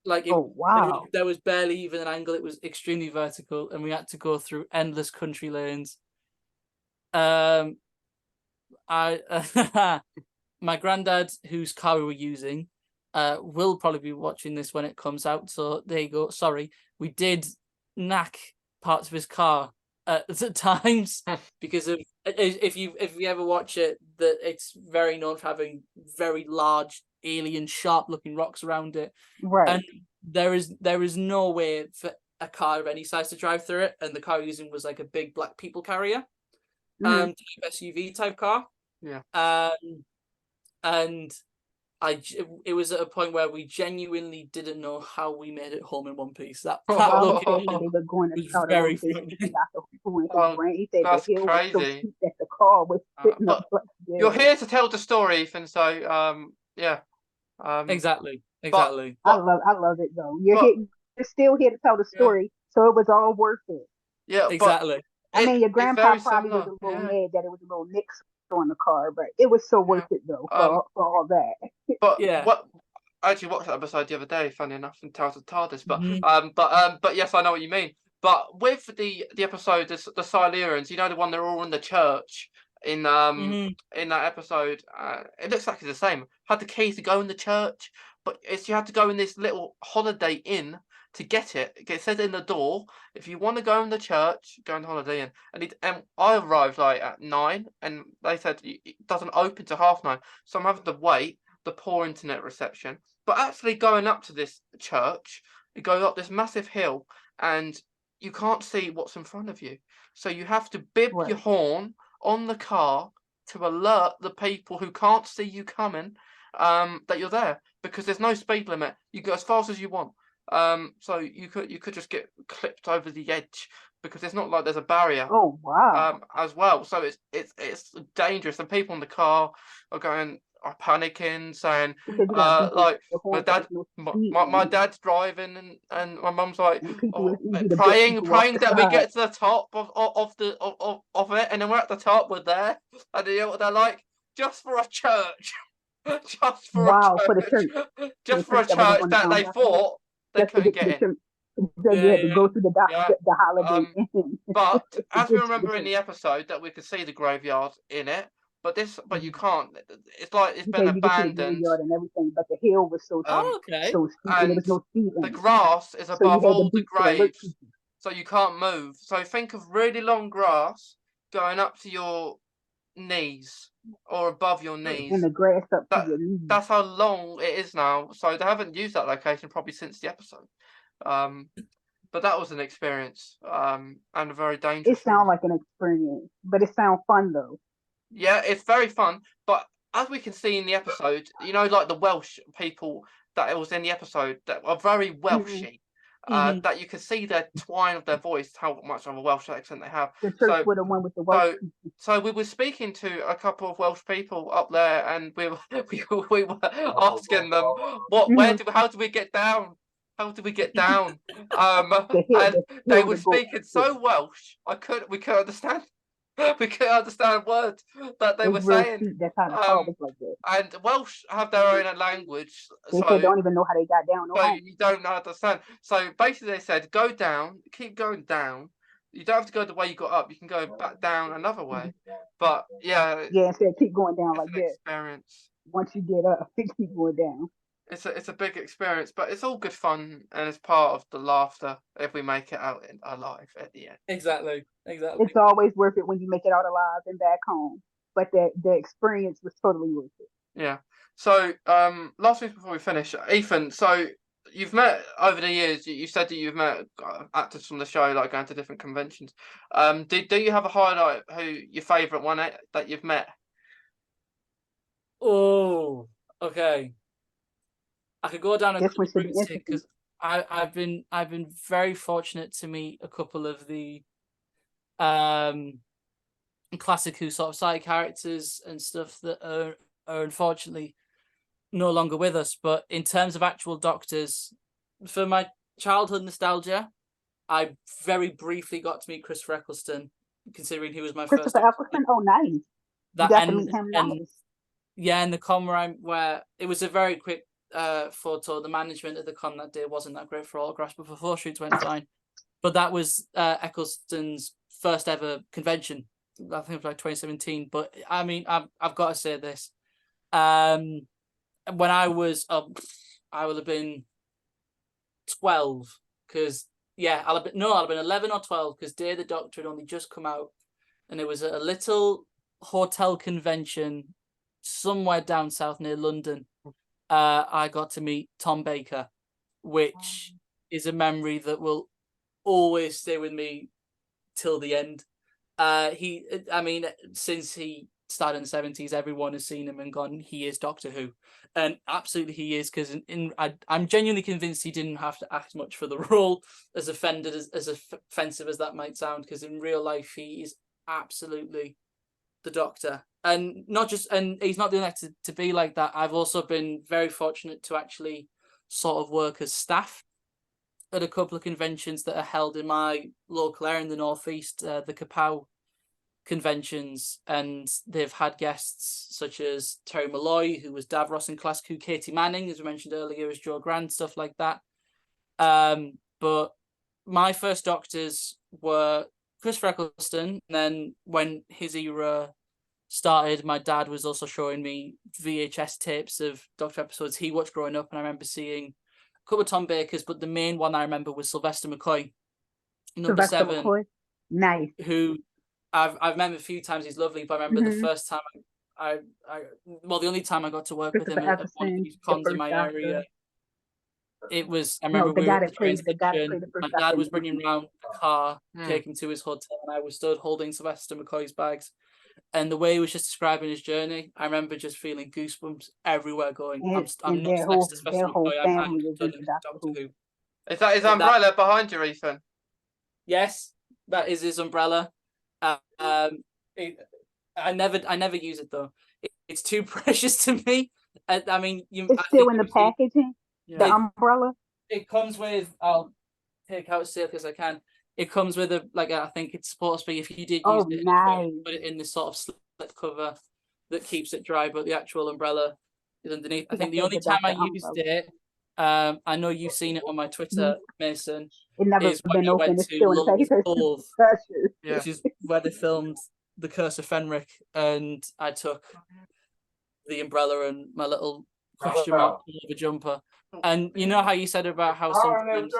Like Oh, wow. there was barely even an angle. It was extremely vertical, and we had to go through endless country lanes. My granddad, whose car we were using, will probably be watching this when it comes out. So there you go. Sorry, we did knack parts of his car at times because of if you ever watch it, that it's very known for having very large, alien, sharp-looking rocks around it, Right. and there is no way for a car of any size to drive through it. And the car using was like a big black people carrier, type SUV type car. Yeah. And it was at a point where we genuinely didn't know how we made it home in one piece. That Wow, location they were going to was start a very rotation funny. for Dr. Who and his Oh, brain. He said the that's hill was so crazy. steep that the car was sitting But up like this. you're here to tell the story, Ethan. So yeah. Exactly. I love it though. but You're still here to tell the yeah, story, so it was all worth it. yeah, but Exactly. I mean, your it's grandpa very probably was similar. a little Yeah. mad that it was a little nicks on the car, but it was so worth it though for all that. But Yeah. I actually watched that episode the other day, funny enough, in Tales of TARDIS. But Mhm. but yes, I know what you mean. But with the episode, the Silurians, you know, the one they're all in the church in Mhm. in that episode, it looks like it's the same. Had the keys to go in the church, but you had to go in this little Holiday Inn to get it. It says in the door, if you want to go in the church, go in the Holiday Inn. And I arrived like at 9, and they said it doesn't open till 9:30, so I'm having to wait. The poor internet reception. But actually going up to this church, you go up this massive hill and you can't see what's in front of you. So you have to bib your Right. horn on the car to alert the people who can't see you coming that you're there, because there's no speed limit. You go as fast as you want. So you could just get clipped over the edge, because it's not like there's a barrier Oh wow. as well. So it's dangerous, and people in the car are panicking, saying Because you gotta beat like the my horn so dad there's no my, speed my, my limit. dad's driving, and my mum's like, And people, oh, it's easy to get praying people off the that we side. get to the top of it, and then we're at the top, we're there, and you know what they're like, just for a church. Just for a Wow, for the church. church. For the Just for a church that was church on that they Dr. Who, thought they just to couldn't get to get the in. church. So you had to Yeah. go through Yeah. the Holiday Inn. But to as get we to the remember in church. the episode, that we could see the graveyard in it, but you Mhm. can't. It's like it's You been can't even get to the abandoned. graveyard and everything, but the hill was so Oh, okay. so steep and there And was no speed the limit. grass is So you above had to all the beat to alert graves, people. so you can't move. So think of really long grass going up to your knees or above your And knees. the grass up to your knees. That's how long it is now. So they haven't used that location probably since the episode. but that was an experience, and a very It dangerous one. sounds like an experience, but it sounds fun though. Yeah, it's very fun, but as we can see in the episode, like the Welsh people that was in the episode that are very Welshy, that you can see their twine of their voice, how much of a Welsh accent they have. The church So, with the one with the Welsh. so we were speaking to a couple of Welsh people up there, and we were we were asking them how do we get down? How do we get down? And they were speaking so Welsh, we couldn't understand. We couldn't understand words that they were It's real saying. sweet. That's how the car was like that. And Welsh have their own language, They so said don't even know how they got down. No so home. you don't understand. So basically, they said go down, keep going down. You don't have to go the way you got up. You can go back down another way. But yeah, Yeah, it said keep going down it's like an that. experience. Once you get up, keep going down. It's a big experience, but it's all good fun, and it's part of the laughter if we make it out alive at the end. Exactly. It's always worth it when you make it out alive and back home. But the experience was totally worth it. Yeah. So last week before we finish, Ethan. So you've met over the years. You said that you've met actors from the show, like going to different conventions. Do you have a highlight? Who your favourite one that you've met? Oh, okay. I could go down a This couple one should be routes here interesting. because I've been very fortunate to meet a couple of the classic Who sort of side characters and stuff that are unfortunately no longer with us. But in terms of actual doctors, for my childhood nostalgia, I very briefly got to meet Christopher Eccleston, considering he was my first Christopher doctor. Eccleston. Oh, nice. You That got to meet him. and Nice. yeah, in the con where it was a very quick photo. The management of the con that day wasn't that great for autographs, but for photo shoots went fine. But that was Eccleston's first ever convention. I think it was like 2017. But I mean, I've got to say this. When I was I would have been 12 because I'll have been 11 or 12 because Day of the Doctor had only just come out, and it was a little hotel convention somewhere down south near London. I got to meet Tom Baker, which is a memory that will always stay with me till the end. Since he started in the 70s, everyone has seen him and gone, he is Doctor Who. And absolutely he is, because I'm genuinely convinced he didn't have to act much for the role, as offended as offensive as that might sound, because in real life he is absolutely the Doctor. And he's not doing that to be like that. I've also been very fortunate to actually sort of work as staff at a couple of conventions that are held in my local area in the northeast, the Kapow conventions, and they've had guests such as Terry Malloy, who was Davros in Classic Who, Katie Manning, as we mentioned earlier, as Joe Grant, stuff like that. But my first doctors were Christopher Eccleston, and then when his era started, my dad was also showing me VHS tapes of Doctor episodes he watched growing up, and I remember seeing a couple of Tom Bakers, but the main one I remember was Sylvester McCoy, number Sylvester 7, McCoy. Nice. who I've met him a few times. He's lovely, but I remember the first time the only time I got to work with him at one of these cons in my area. It was, I remember we were at the train station, my dad was bringing round the car, taking him to his hotel, and I was stood holding Sylvester McCoy's bags. And the way he was just describing his journey, I remember just feeling goosebumps everywhere going, I'm not next to Sylvester McCoy, I'm done in Doctor Who. Is that his umbrella behind you, Ethan? Yes, that is his umbrella. I never use it though. It's too precious to me. I mean, it's still in the packaging. The umbrella. It comes with. I'll take out as safe as I can. It comes with I think it's supposed to be, if you did use it, nice. Put it in this sort of slip cover that keeps it dry, but the actual umbrella is underneath. I think the only time I used it, I know you've seen it on my Twitter, Mason. It never is when been I open. went It's to still in the Lulz packaging. Cove, Yeah. which is where they filmed The Curse of Fenric, and I took the umbrella and my little question mark over jumper. And you know how you said about how sometimes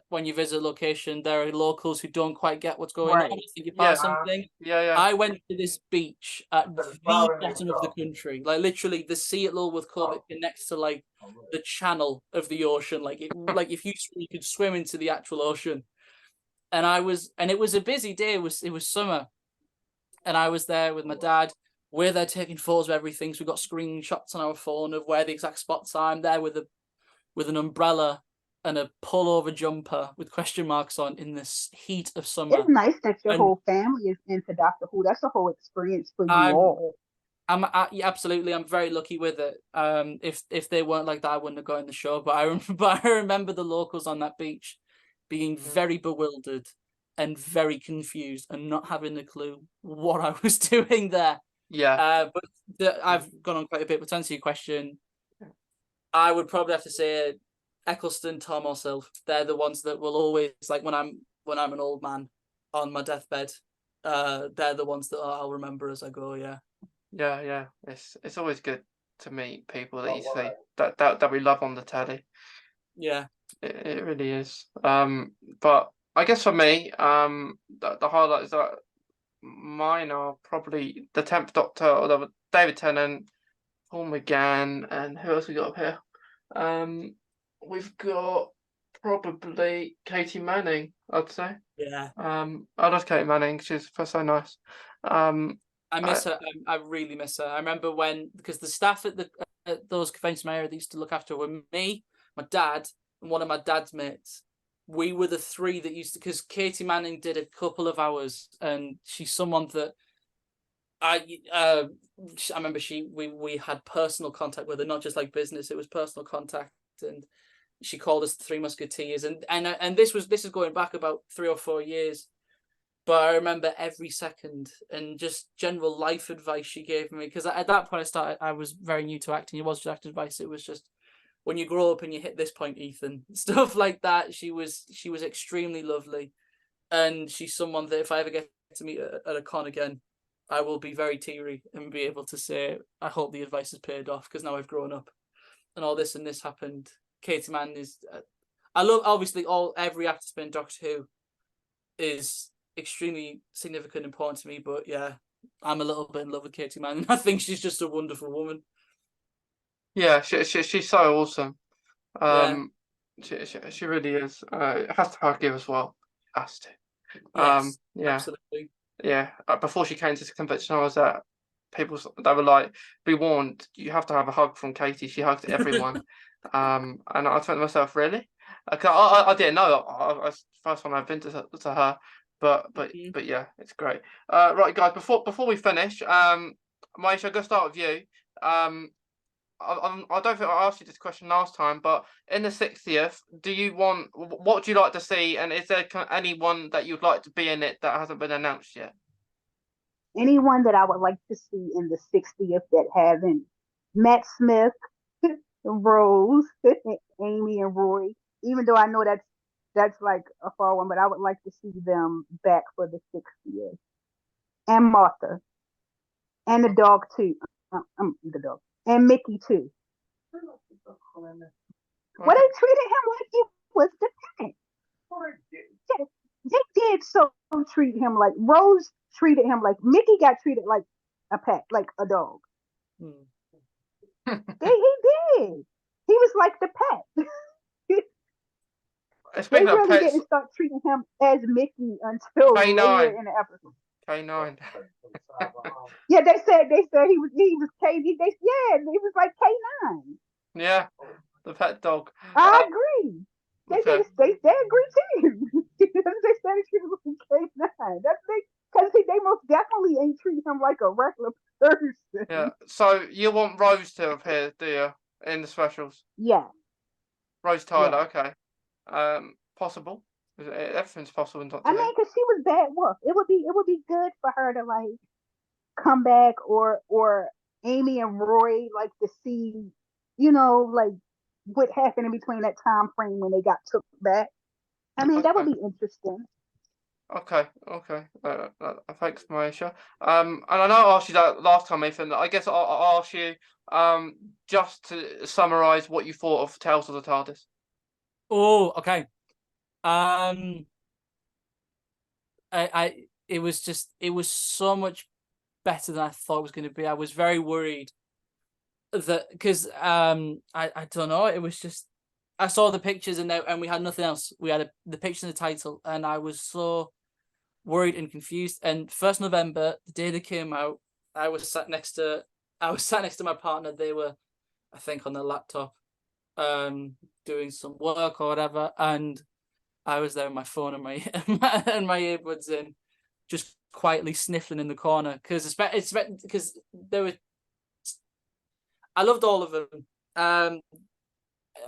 when you visit a location, there are locals who don't quite get what's going on. I think you pass something. Yeah. I went to this beach at the bottom of the country, like literally the sea at Lulworth Cove connects to like the channel of the ocean. Like if you could swim into the actual ocean. And it was a busy day. It was summer, and I was there with my dad. We're there taking photos of everything. So we got screenshots on our phone of where the exact spots are. I'm there with an umbrella and a pullover jumper with question marks on in this heat of summer. It's nice that your whole family is into Doctor Who. That's a whole experience for you all. Yeah, absolutely. I'm very lucky with it. If they weren't like that, I wouldn't have got in the show. But I remember the locals on that beach being very bewildered and very confused and not having a clue what I was doing there. Yeah. But I've gone on quite a bit. But to answer your question, I would probably have to say Eccleston, Tom, or Sylph. They're the ones that will always, like when I'm an old man on my deathbed, they're the ones that I'll remember as I go. Yeah. It's always good to meet people that you see that we love on the telly. Yeah. It really is. But I guess for me, the highlights that mine are probably the 10th Doctor, or David Tennant, Paul McGann, and who else we got up here? We've got probably Katie Manning, I'd say. Yeah. I love Katie Manning. She's so nice. I miss her. I really miss her. I remember because the staff at those conventions in my area that used to look after her were me, my dad, and one of my dad's mates. We were the three that used to, because Katie Manning did a couple of hours, and she's someone that I remember we had personal contact with her, not just like business. It was personal contact, and she called us the Three Musketeers, and this is going back about 3 or 4 years. But I remember every second, and just general life advice she gave me, because at that point I was very new to acting. It was just acting advice. It was just, when you grow up and you hit this point, Ethan, stuff like that. She was extremely lovely, and she's someone that if I ever get to meet at a con again, I will be very teary and be able to say, I hope the advice has paid off, because now I've grown up and all this and this happened. Katie Mann is, I love, obviously every actor's been Doctor Who is extremely significant and important to me, but yeah, I'm a little bit in love with Katie Mann. I think she's just a wonderful woman. Yeah, she's so awesome. She really is. It has to hug you as well. Has to. Yes, yeah, absolutely. Yeah. Before she came to the convention, I was at, they were like, "Be warned, you have to have a hug from Katie. She hugged everyone." And I thought to myself, really? I didn't know. I first one I've been to her, but yeah, it's great. Right, guys. Before we finish, Myisha, I'm gonna start with you. I don't think I asked you this question last time, but in the 60th, what do you like to see, and is there anyone that you'd like to be in it that hasn't been announced yet? Anyone that I would like to see in the 60th that haven't, Matt Smith, Rose, Amy, and Roy. Even though I know that's like a far one, but I would like to see them back for the 60th. And Martha, and the dog too. The dog, and Mickey too. Well, they treated him like he was the pet. They did so treat him like Rose treated him like Mickey got treated like a pet, like a dog. He did. He was like the pet. They really didn't start treating him as Mickey until later in the episode. K9. Yeah, they said he was K. He was like K9. Yeah, the pet dog. I agree. They agree too. They said he was like K9. That's because they most definitely ain't treating him like a regular person. Yeah. So you want Rose to appear, do you, in the specials? Yeah. Rose Tyler. Yeah. Okay. Possible. Everything's possible in Doctor Who. I mean, because she was bad wolf. It would be good for her to like come back, or Amy and Roy, like, to see, like what happened in between that time frame when they got took back. I mean, that would be interesting. Okay. Thanks, Myisha. And I know I asked you that last time, Ethan. I guess I'll ask you just to summarize what you thought of Tales of the TARDIS. Oh, okay. It was so much better than I thought it was going to be. I was very worried that because I don't know. It was just I saw the pictures and we had nothing else. We had the picture and the title, and I was so worried and confused. And 1st November, the day they came out, I was sat next to my partner. They were, I think, on their laptop, doing some work or whatever, and I was there with my phone and my and my earbuds in, just quietly sniffling in the corner because there were. I loved all of them.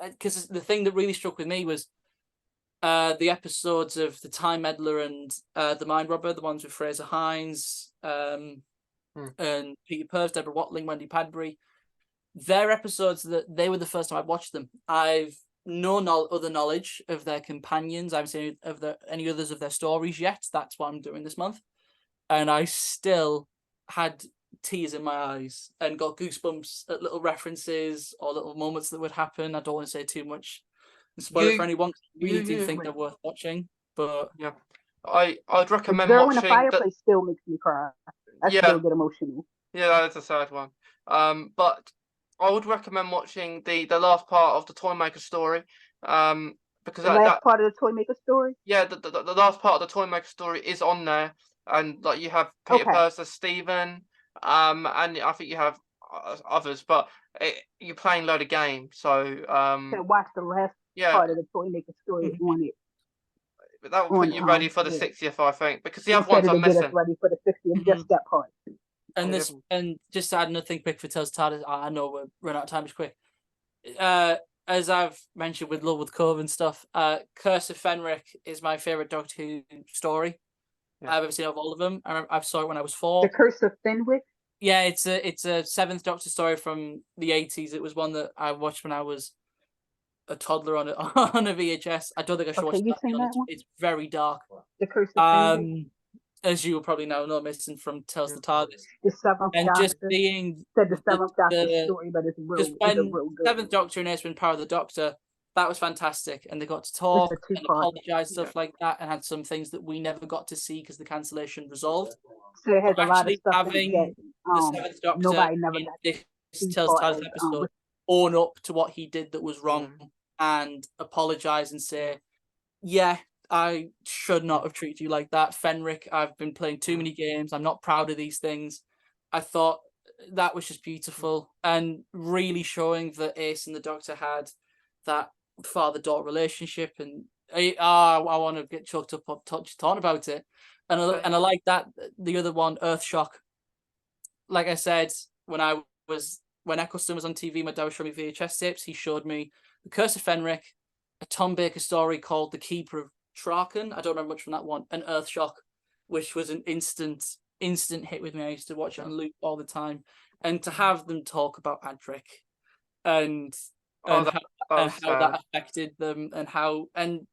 Because the thing that really struck with me was the episodes of the Time Meddler and the Mind Robber, the ones with Fraser Hines, and Peter Purves, Deborah Watling, Wendy Padbury. Their episodes they were the first time I've watched them. I've no other knowledge of their companions. I haven't seen any others of their stories yet. That's what I'm doing this month, and I still had tears in my eyes and got goosebumps at little references or little moments that would happen. I don't want to say too much and spoil it for anyone. I really do think they're worth watching. But yeah, I'd recommend Girl in the watching Fireplace still makes me cry. I still get emotional. Yeah, that's a sad one. But I would recommend watching the last part of the Toymaker story. Because the last part of the Toymaker story. Yeah, the last part of the Toymaker story is on there, and like you have Peter Purves as Stephen, and I think you have others, but you're playing a load of games, so To watch the last part of the Toymaker story on it. That will put you ready for the 60th, I think, because the other ones are get missing. us ready for the 60th, just that part. And just to add another thing quick for Tales of TARDIS, I know we're running out of time. It's quick. As I've mentioned with Love with Cove and stuff, Curse of Fenric is my favorite Doctor Who story. I've ever seen of all of them. I saw it when I was 4. The Curse of Fenric. Yeah, it's a 7th Doctor story from the 80s. It was one that I watched when I was a toddler on a VHS. I don't think I should watch that one. It's very dark. The Curse of Fenric. As you will probably know, missing from Tales of the TARDIS. The 7th and Doctor. Just being said the 7th Doctor story, but it's real good. 7th Doctor and Ace Wind Power of the Doctor, that was fantastic, and they got to talk and apologize, stuff like that, and had some things that we never got to see because the cancellation resolved. So it has a lot of stuff having the 7th Doctor nobody never in got this Tales of the TARDIS episode own up to what he did that was wrong and apologize and say, yeah, I should not have treated you like that. Fenric, I've been playing too many games. I'm not proud of these things. I thought that was just beautiful and really showing that Ace and the Doctor had that father-daughter relationship. And I want to get choked up on talking about it. And I like that. The other one, Earthshock. Like I said, when Eccleston was on TV, my dad was showing me VHS tapes. He showed me The Curse of Fenric, a Tom Baker story called The Keeper of Traken. I don't remember much from that one. And Earthshock, which was an instant hit with me. I used to watch it on loop all the time. And to have them talk about Adric and how that affected them and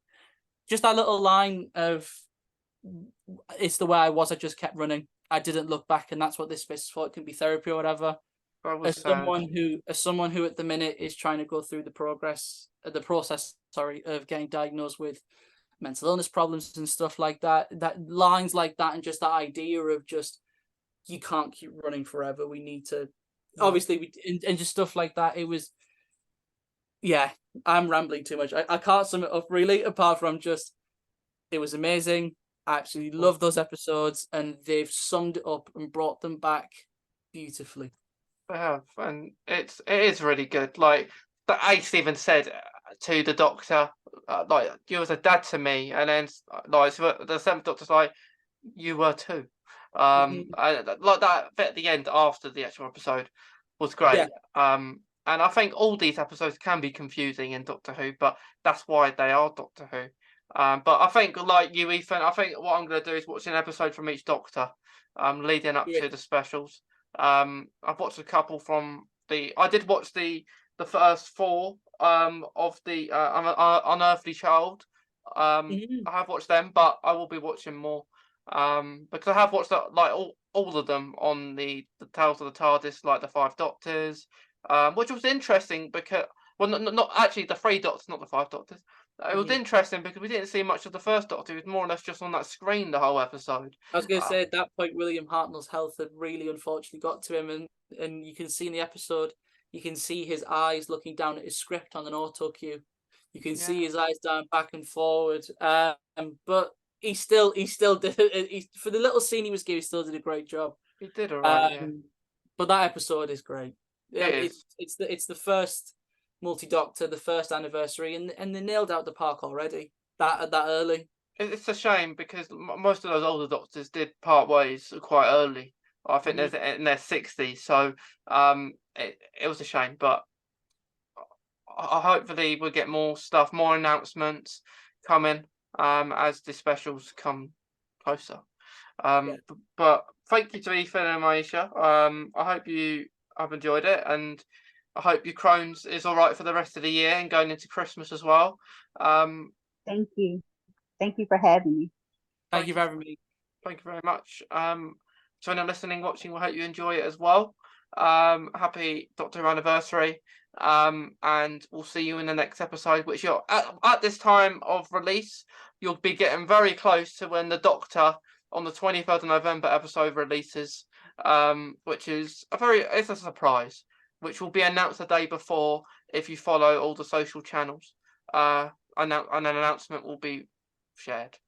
just that little line of it's the way I was, I just kept running. I didn't look back, and that's what this space is for. It can be therapy or whatever. As someone who at the minute is trying to go through the process of getting diagnosed with mental illness problems and stuff like that lines like that, and just that idea of just you can't keep running forever. We need to obviously and just stuff like that. It was I'm rambling too much. I can't sum it up really, apart from just it was amazing. I absolutely love those episodes, and they've summed it up and brought them back beautifully. They have, and it is really good. Like the Ace even said to the Doctor, like you was a dad to me, and then like the 7th Doctor's like you were too. And like that bit at the end after the actual episode was great. And I think all these episodes can be confusing in Doctor Who, but that's why they are Doctor Who. But I think, like you, Ethan, I think what I'm going to do is watch an episode from each Doctor, leading up to the specials. I've watched a couple from I did watch the first 4 of the Unearthly Child Mhm. I have watched them, but I will be watching more. Because I have watched like all of them on the Tales of the TARDIS, like the Five Doctors, which was interesting because well, not actually the Three Doctors, not the Five Doctors. It was Mhm. interesting because we didn't see much of the first Doctor. He was more or less just on that screen the whole episode. I was going to Uh, say at that point, William Hartnell's health had really unfortunately got to him, and you can see in the episode, you can see his eyes looking down at his script on an auto cue. You can see Yeah. his eyes down back and forward. But he still did it. For the little scene he was given, he still did a great job. He did all right. Yeah, But that episode is great. it is. It's the first multi-Doctor, the first anniversary, and they nailed out the park already that early. It's a shame because most of those older Doctors did part ways quite early. I think Mhm. there's in their 60s, so it was a shame, but hopefully we'll get more stuff, more announcements coming as the specials come closer. Yeah. But thank you to Ethan and Myisha. I hope you have enjoyed it, and I hope your Crohn's is all right for the rest of the year and going into Christmas as well. Thank you. Thank you for having me. Thank you for having me. Thank you very much. To anyone listening, watching, we hope you enjoy it as well. Happy Doctor anniversary. And we'll see you in the next episode, which you're at this time of release, you'll be getting very close to when the Doctor on the 23rd of November episode releases, which is it's a surprise, which will be announced the day before if you follow all the social channels. And an announcement will be shared.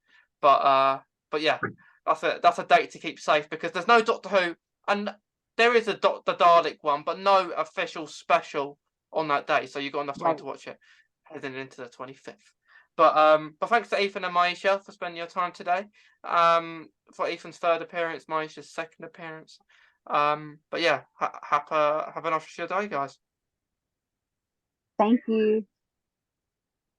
But yeah, that's a date to keep safe because there's no Doctor Who, and there is the Dalek one, but no official special on that day. So you've got enough time Right. to watch it heading into the 25th. But thanks to Ethan and Myisha for spending your time today. For Ethan's third appearance, Myisha's second appearance. But yeah, have a nice day, guys. Thank you.